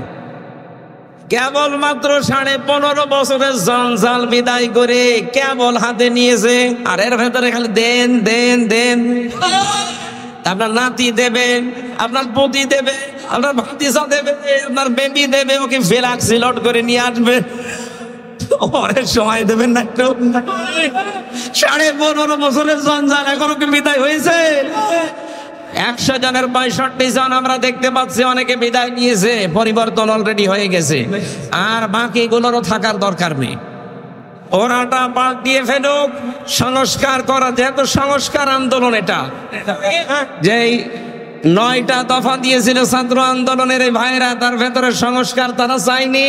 কেবল মাত্র 15.5 বছরের জঞ্জাল বিদায় করে কেবল হাতে নিয়েছে, আর এর ভেতরে খালি দেন দেন দেন। আপনার নাতি দেবে, আপনার পতি দেবে, আপনার ভাতিজা দেবে, আপনার বেবি দেবে, ওকে ফ্লাক্সি লোড করে নিয়ে আসবে। ওরে সময় দেবেন না একটু? 15.5 বছরের জঞ্জাল এখনো কি বিদায় হয়েছে? 100 জনের 65 জন আমরা দেখতে পাচ্ছি অনেকে বিদায় নিয়েছে, পরিবর্তন অলরেডি হয়ে গেছে, আর বাকিগুলোরও থাকার দরকার নেই। ওরাটা বাদ দিয়ে ফেলুক, সংস্কার করা, যেহেতু সংস্কার আন্দোলন এটা, যেই 9টা দফা দিয়েছিল ছাত্র আন্দোলনের এই ভাইরা, তার ভেতরে সংস্কার তারা চায়নি।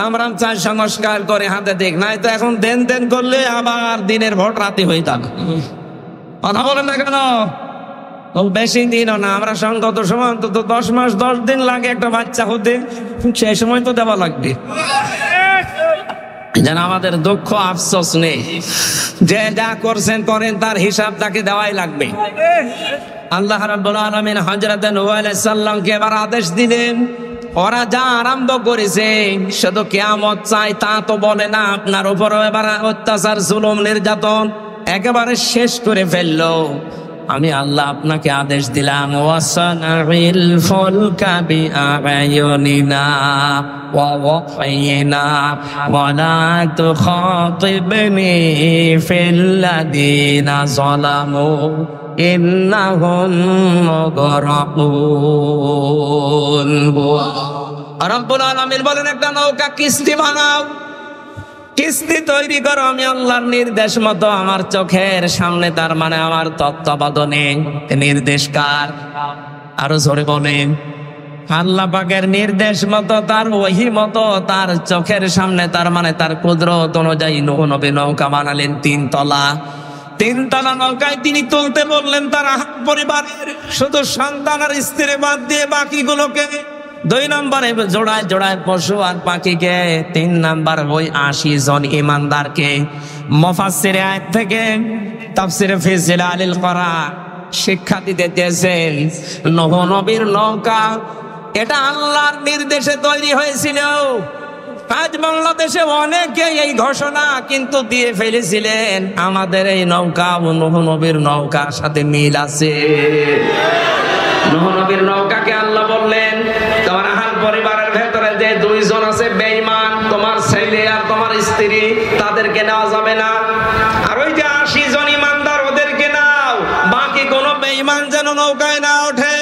আমরা চাই সংস্কার করে হাতে দেখ, নাই তো এখন দেন দেন করলে আবার দিনের ভোট রাতে হয়ে যাবে। কথা বলেন না কেন? বেশি দিনও না, আমরা সংগত সময় অন্তত 10 মাস 10 দিন লাগে একটা বাচ্চা হতে, সেই সময় তো দেওয়া লাগবে। যেন আমাদের দুঃখ আফসোস নেই, যে যা করছেন করেন, তার হিসাব তাকে দেওয়াই লাগবে। আল্লাহ রাব্বুল আলামিন হযরত নূহ আলাইহিস সালামকে এবার আদেশ দিলেন, ওরা যা আরম্ভ করেছে শুধু কিয়ামত চাই তা তো বলে না, আপনার উপরও এবার অত্যাচার, জুলুম, নির্যাতন একেবারে শেষ করে ফেললো। আমি আল্লাহ আপনাকে আদেশ দিলাম, ওয়াসানাইল ফুলকা বিআয়ানিনা ওয়া ওয়াহিনা ওয়ালা তুখাতিবনি ফিল্লাযিনা যালামু ইন্নাহুম মুগরাকুন। রব্বুল আলামিন বলেন, একটা নৌকা কিস্তি বানাও, কিস্তি তৈরি করো, আমি আল্লাহর নির্দেশ মতো, আমার চোখের সামনে, তার মানে আমার তত্ত্বাবধানে। নির্দেশ কার? আরো জোরে বলেন। আল্লাহ পাকের নির্দেশ মতো, তার ওহী মতো, তার চোখের সামনে, তার মানে তার কুদরত অনুযায়ী নূহ নবী নৌকা বানালেন 3 তলা। 3 তলা নৌকায় তিনি তুলতে বললেন তার পরিবারের শুধু সন্তান আর স্ত্রী বাদ দিয়ে বাকিগুলোকে। 2 নম্বরে জোড়ায় জোড়ায় পশু আর পাখিকে। 3 নাম্বার ওই 80 জন ইমানদারকে। মুফাসসিরে আয়াত থেকে তাফসিরে ফি জিলালিল কোরআন শিক্ষা দিতে চেয়েছেন, নূহ নবীর নৌকা এটা আল্লাহর নির্দেশে তৈরি হয়েছিল। আজ বাংলাদেশে অনেকে এই ঘোষণা কিন্তু দিয়ে ফেলেছিলেন, আমাদের এই নৌকা ও নূহ নবীর নৌকার সাথে মিল আছে। নূহ নবীর নৌকাকে আল্লাহ বললেন, তোমার আহাল পরিবারের ভেতরে যে 2 জন আছে বেঈমান, তোমার ছেলে আর তোমার স্ত্রী, তাদেরকে নেওয়া যাবে না। আর ওই যে 80 জন ইমানদার, ওদেরকে নাও, বাকি কোন বেঈমান যেন নৌকায় না ওঠে।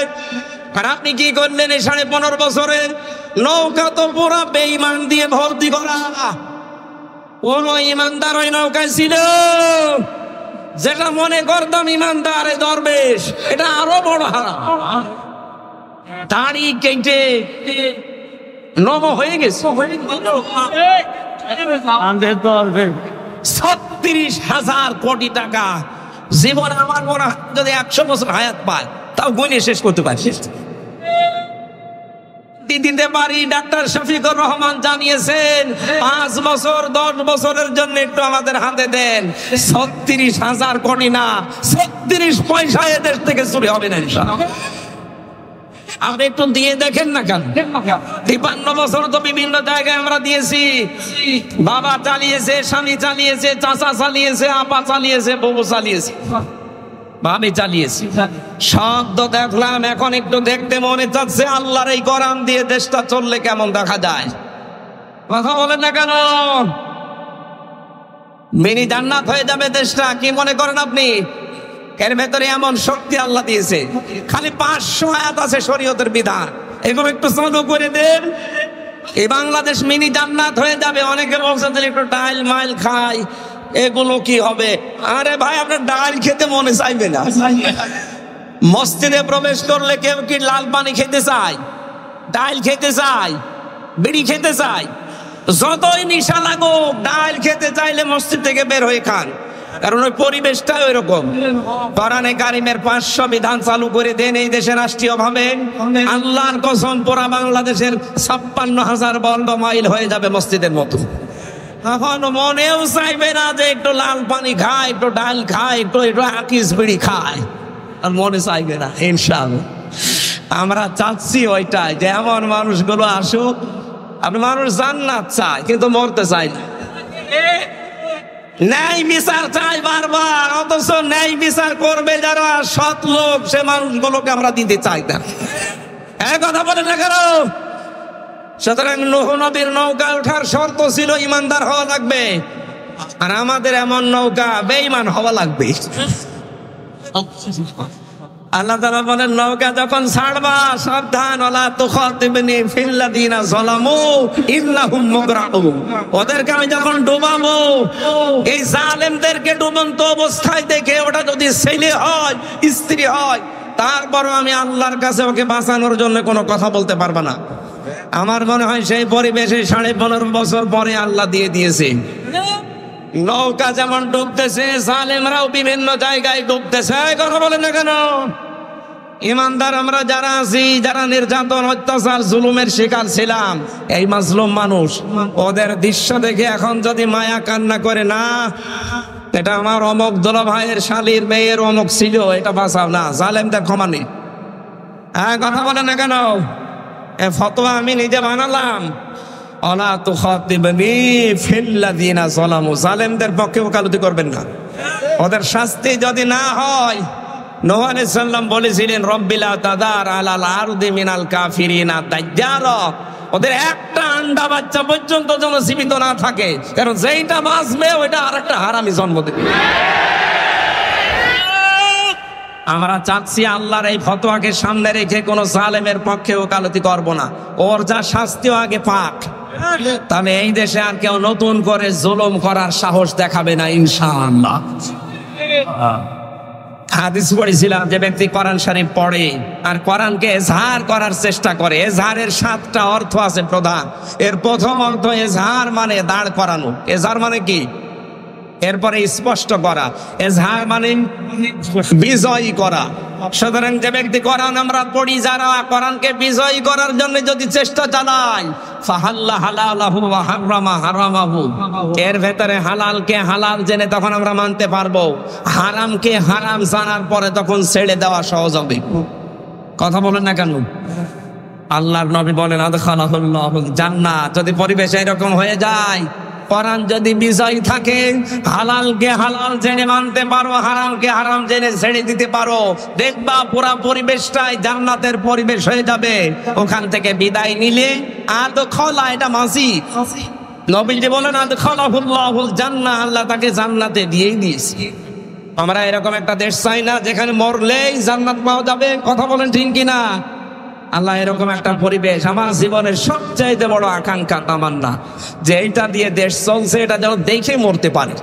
আর আপনি কি করলেন এই 15.5 বছরে? নৌকা তো পুরা বেঈমান দিয়ে ভর্তি করা। কোন ইমানদার ওই নৌকায় ছিল? যেটা মনে করতাম ইমানদার এই দরবেশ, এটা আরো বড় হারাম। দাড়ি কেটে নম হয়ে গেছে। 36,000 কোটি টাকা। জীবনে আমার মনে হয় যদি 100 বছর হায়াত পায়, তাও গুনে শেষ করতে পারছি দিতে পারি। ডাক্তার শফিকুর রহমান জানিয়েছেন 5 বছর 10 বছরের জন্য একটু আমাদের হাতে দেন, 36,000 কোটি না, 36 পয়সা এদেশ থেকে চুরি হবে না ইনশাআল্লাহ। আপনি একটু দিয়ে দেখেন না কেন? 53 বছর তো বিভিন্ন জায়গায় আমরা দিয়েছি। বাবা চালিয়েছে, স্বামী চালিয়েছে, চাচা চালিয়েছে, আপা চালিয়েছে, বউ চালিয়েছে, ভাবি চালিয়েছি, শব্দ দেখলাম। এখন একটু দেখতে মনে চাচ্ছে আল্লাহর এই কোরআন দিয়ে দেশটা চললে কেমন দেখা যায়। কথা বলেন না কেন? মিনি জান্নাত হয়ে যাবে দেশটা, কি মনে করেন আপনি? এর ভেতরে এমন শক্তি আল্লাহ দিয়েছে। খালি 500 আয়াত আছে শরীয়তের বিধান, এগুলো একটু চালু করে দেন, এই বাংলাদেশ মিনি জান্নাত হয়ে যাবে। অনেকে বলছে যে একটু ডাল মাইল খাই, এগুলো কি হবে? আরে ভাই, আপনার ডাল খেতে মনে চাইবে না? মসজিদে প্রবেশ করলে কেউ কি লাল পানি খেতে চায়, ডাল খেতে চায়, বিড়ি খেতে চায়? যতই নিশা লাগুক, ডাল খেতে চাইলে মসজিদ থেকে বের হয়ে খান, কারণ ওই পরিবেশটা ওই রকম। কোরআনে কারিমের 500 বিধান চালু করে দেন এই দেশে রাষ্ট্রীয় ভাবে। আল্লাহর কসম, পুরা বাংলাদেশের 56,000 বর্গ মাইল হয়ে যাবে মসজিদের মতো। এখন মনেও চাইবে না যে একটু লাল পানি খায়, একটু ডাল খায়, একটু আকিস বিড়ি খায়, আর মনে চাইবে না ইনশাআল্লাহ। আমরা চাচ্ছি ওইটাই, যে এমন মানুষগুলো আসুক। আপনি মানুষ জান্নাত চায় কিন্তু মরতে চায় না। ন্যায় বিচার চাই বারবার, অথচ ন্যায় বিচার করবে যারা সৎ লোক, সে মানুষগুলোকে আমরা দিতে চাই না। এক কথা বলে না কেন? সুতরাং নূহ নবীর নৌকা ওঠার শর্ত ছিল ইমানদার হওয়া লাগবে, আর আমাদের এমন নৌকা বেঈমান হওয়া লাগবে। আল্লাহ তাআলা বলেন, নৌকা যখন ছাড়বা সাবধান, ওয়ালা তুখাতিবনি ফিল্লাযিনা যালামু ইন্নাহুম মুগরাকুন। ওদেরকে আমি যখন ডুবাবো, এই জালেমদেরকে ডুবন্ত অবস্থায় দেখে, ওটা যদি ছেলে হয় স্ত্রী হয়, তারপরও আমি আল্লাহর কাছে ওকে বাঁচানোর জন্য কোনো কথা বলতে পারবো না। আমার মনে হয় সেই পরিবেশে 15.5 বছর পরে আল্লাহ দিয়ে দিয়েছে। নৌকা যেমন ডুবতেছে, জালেমরাও বিভিন্ন জায়গায় ডুবতেছে। কথা বলেন না কেন? ইমানদার আমরা যারা আছি, যারা নির্যাতন অত্যাচার জুলুমের শিকার ছিলাম, এই মাজলুম মানুষ, ওদের দৃশ্য দেখে এখন যদি মায়া কান্না করে, না এটা আমার অমুক দুলা ভাইয়ের শালীর মেয়ের অমুক ছিল, এটা বাঁচাও না, জালেমদের ক্ষমা নেই। কথা বলেন না কেন? এ ফতোয়া আমি নিজে বানালাম। ওয়ালা তুখাতিবনি ফিল্লাযিনা যালামু, জালেমদের পক্ষে ওকালতি করবেন না। ওদের শাস্তি যদি না হয়, নূহ আলাইহিস সালাম বলেছিলেন, রব্বিলা তাদার আলাল আরদি মিনাল কাফিরিনা দাজ্জারা, ওদের একটা আন্ডা বাচ্চা পর্যন্ত যেন জীবিত না থাকে, কারণ যেইটা বাঁচবে ওইটা আরেকটা হারামি জন্ম দেবে। আমরা চাচ্ছি আল্লাহর এই ফতোয়াকে সামনে রেখে কোন জালেমের পক্ষে ওকালতি করব না, ওর যা শাস্তিও আগে পাক, তাহলে এই দেশে আর কেউ নতুন করে জুলুম করার সাহস দেখাবে না ইনশাআল্লাহ। হাদিস পড়েছিলাম, যে ব্যক্তি কোরআন শরীফ পড়ে আর কোরআনকে এজহার করার চেষ্টা করে, এজহারের 7টা অর্থ আছে প্রধান। এর প্রথম অর্থ এজহার মানে দাঁড় করানো। এজহার মানে কি? এরপরে স্পষ্ট করা। এজহার মানে বিজয়ী করা। সুতরাং যে ব্যক্তি কোরআন আমরা পড়ি, যারা কোরআনকে বিজয়ী করার জন্য যদি চেষ্টা চালায়, ফাহাল্লা হালালাহু ওয়া হারামা হারামাহু, এর ভেতরে হালালকে হালাল জেনে তখন আমরা মানতে পারবো, হারামকে হারাম জানার পরে তখন ছেড়ে দেওয়া সহজ হবে। কথা বলেন না কেন? আল্লাহর নবী বলেন, আদখালাহুল্লাহুল জান্নাহ। যদি পরিবেশ এরকম হয়ে যায়, কোরআন যদি বিজয় থাকে, হালালকে হালাল জেনে মানতে পারো, হারামকে হারাম জেনে ছেড়ে দিতে পারো, দেখবা পুরা পরিবেশটাই জান্নাতের পরিবেশ হয়ে যাবে। ওখান থেকে বিদায় নিলে আদখালা, এটা মাঝি, নবীজি বলেন আদখালাহুল্লাহুল জান্নাহ, আল্লাহ তাকে জান্নাতে দিয়েই দিয়েছে। আমরা এরকম একটা দেশ চাই না যেখানে মরলেই জান্নাত পাওয়া যাবে। কথা বলেন ঠিক কিনা? আল্লাহ এরকম একটা পরিবেশ, আমার জীবনের সবচাইতে বড় আকাঙ্ক্ষা তামান্না, যে এইটা দিয়ে দেশ চলছে এটা যেন দেখে মরতে পারে।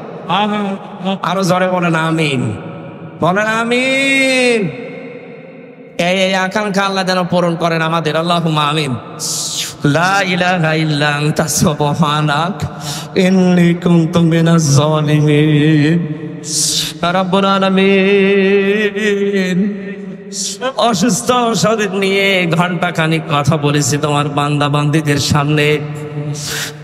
আরো জোরে বলেন আমিন, বলেন আমিন। এই আকাঙ্ক্ষা আল্লাহ যেন পূরণ করেন আমাদের। আল্লাহুম্মা আমিন। লা ইলাহা ইল্লা আনতা সুবহানাক ইন্নী কুনতু মিনাজ জালিমিন। রব্বুল আলামিন, অসুস্থ শরীর নিয়ে ঘন্টা খানিক কথা বলেছি তোমার বান্দা বান্দীদের সামনে।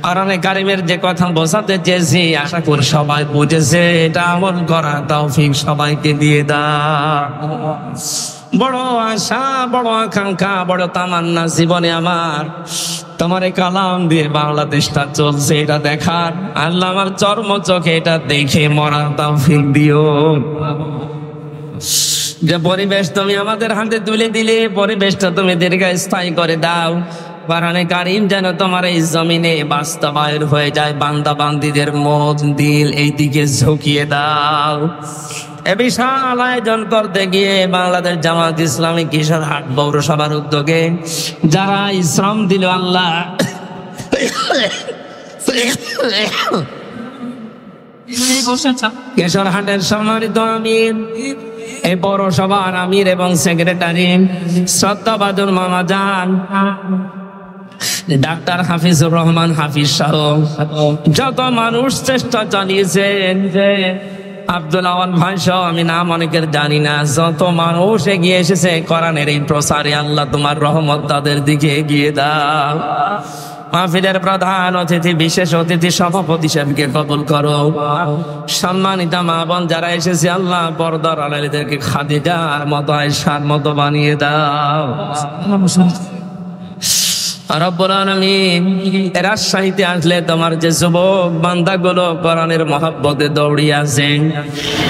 কোরআনে কারিমের যে কথা বোঝাতে চেয়েছি, আশা করি সবাই বুঝেছে। এটা আমল করার তৌফিক সবাইকে দিয়ে দাও। বড় আশা, বড় আকাঙ্ক্ষা, বড় তামান্না জীবনে আমার, তোমার এই কালাম দিয়ে বাংলাদেশটা চলছে এটা দেখার। আল্লাহ আমার চর্ম চোখে এটা দেখে মরার তৌফিক দিও। যে পরিবেশ তুমি আমাদের হাতে তুলে দিলে, পরিবেশটা তুমি দীর্ঘস্থায়ী করে দাও। কোরআনে কারীম যেন তোমার এই জমিনে বাস্তবায়ন হয়ে যায়। বান্দা বান্দীদের মন দিল এই দিকে ঝুঁকিয়ে দাও। এ বিশাল আয়োজন করতে গিয়ে বাংলাদেশ জামাত ইসলামী কিশোরহাট পৌরসভার উদ্যোগে যারা শ্রম দিল, আল্লাহ কিশোরহাটের সম্মানিত আমির, এই পৌরসভার আমির এবং সেক্রেটারি শ্রদ্ধাভাজন মামা যান ডাক্তার হাফিজুর রহমান হাফিজ সহ যত মানুষ চেষ্টা চালিয়েছেন, আব্দুল আওয়াল ভাই সহ আমি নাম অনেকের জানি না, যত মানুষ এগিয়ে এসেছে কোরআনের এই প্রসারে, আল্লাহ তোমার রহমত তাদের দিকে এগিয়ে দাও। মাহফিলের প্রধান অতিথি, বিশেষ অতিথি সভাপতি সাহেবকে কবুল করো। সম্মানিত মা বোন যারা এসেছে, আল্লাহ পর্দার আড়ালেদেরকে খাদিজার মতো, আয়েশার মতো বানিয়ে দাও। রব্বুল আলামিন রাজশাহীতে আসলে তোমার যে যুবক বান্দাগুলো কোরআনের মহব্বতে দৌড়িয়ে আছে,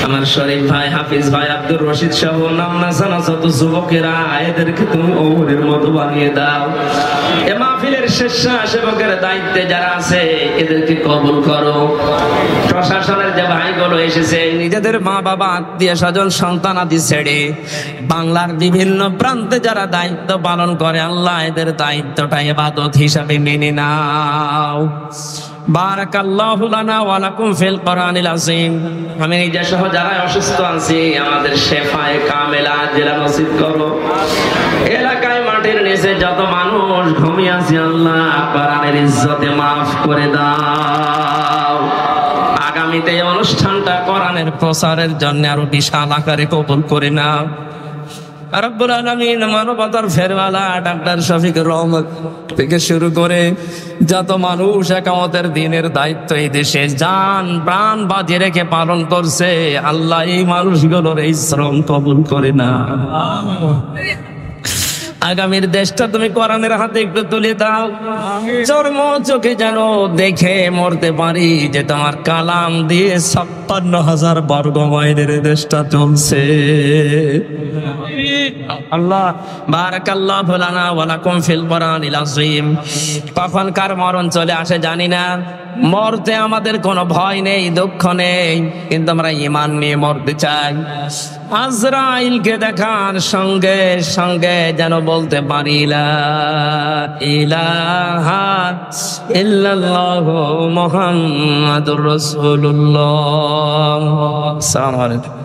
আমার শরীফ ভাই, হাফিজ ভাই, আব্দুর রশিদ সহ নামনা জানা যত যুবকেরা, এদেরকে তুমি ওমরের মতো বানিয়ে দাও। এ মাহফিলের স্বেচ্ছাসেবকের দায়িত্বে যারা আছে এদেরকে কবুল করো। প্রশাসনের যে ভাইগুলো এসেছে নিজেদের মা বাবা, আত্মীয় স্বজন, সন্তান আদি ছেড়ে বাংলার বিভিন্ন প্রান্তে যারা দায়িত্ব পালন করে, আল্লাহ এদের দায়িত্বটা ইবাদত হিসাবে মেনে নাও। বারাকাল্লাহু লানা ওয়া লাকুম ফিল কোরআনিল আযীম। আমি নিজে সহ যারা অসুস্থ আছি আমাদের শেফায়ে কামেলা জেলা নসিব করো। এলাকায় মাটির নিচে যত মানুষ ঘুমিয়ে আছে আল্লাহ কোরআনের ইজ্জতে মাফ করে দাও। আগামীতে এই অনুষ্ঠানটা কোরআনের প্রচারের জন্য আরো বিশাল আকারে কবুল করে নাও। রব্বুল আলামিন মানবতার ফেরওয়ালা ডাক্তার শফিকুর রহমান থেকে শুরু করে যত মানুষ একামতের দিনের দায়িত্ব এই দেশে জান প্রাণ বাজিয়ে রেখে পালন করছে, আল্লাহ এই মানুষগুলোর এই শ্রম কবুল করে না। আগামীর দেশটা তুমি কোরআনের হাতে একটু তুলে দাও, চর্ম চোখে যেন দেখে মরতে পারি যে তোমার কালাম দিয়ে 56,000 বর্গ মাইলের দেশটা চলছে। আল্লাহ বারাকাল্লাহু লানা ওয়া লাকুম ফিল কোরআনিল আযীম। কখন কার মরণ চলে আসে জানি না, মরতে আমাদের কোনো ভয় নেই, দুঃখ নেই, কিন্তু আমরা ঈমান নিয়ে মরতে চাই। আজরাইলকে দেখার সঙ্গে সঙ্গে যেন বলতে পারি লা ইলাহা ইল্লাল্লাহু মুহাম্মাদুর রাসূলুল্লাহ। আসসালামু আলাইকুম।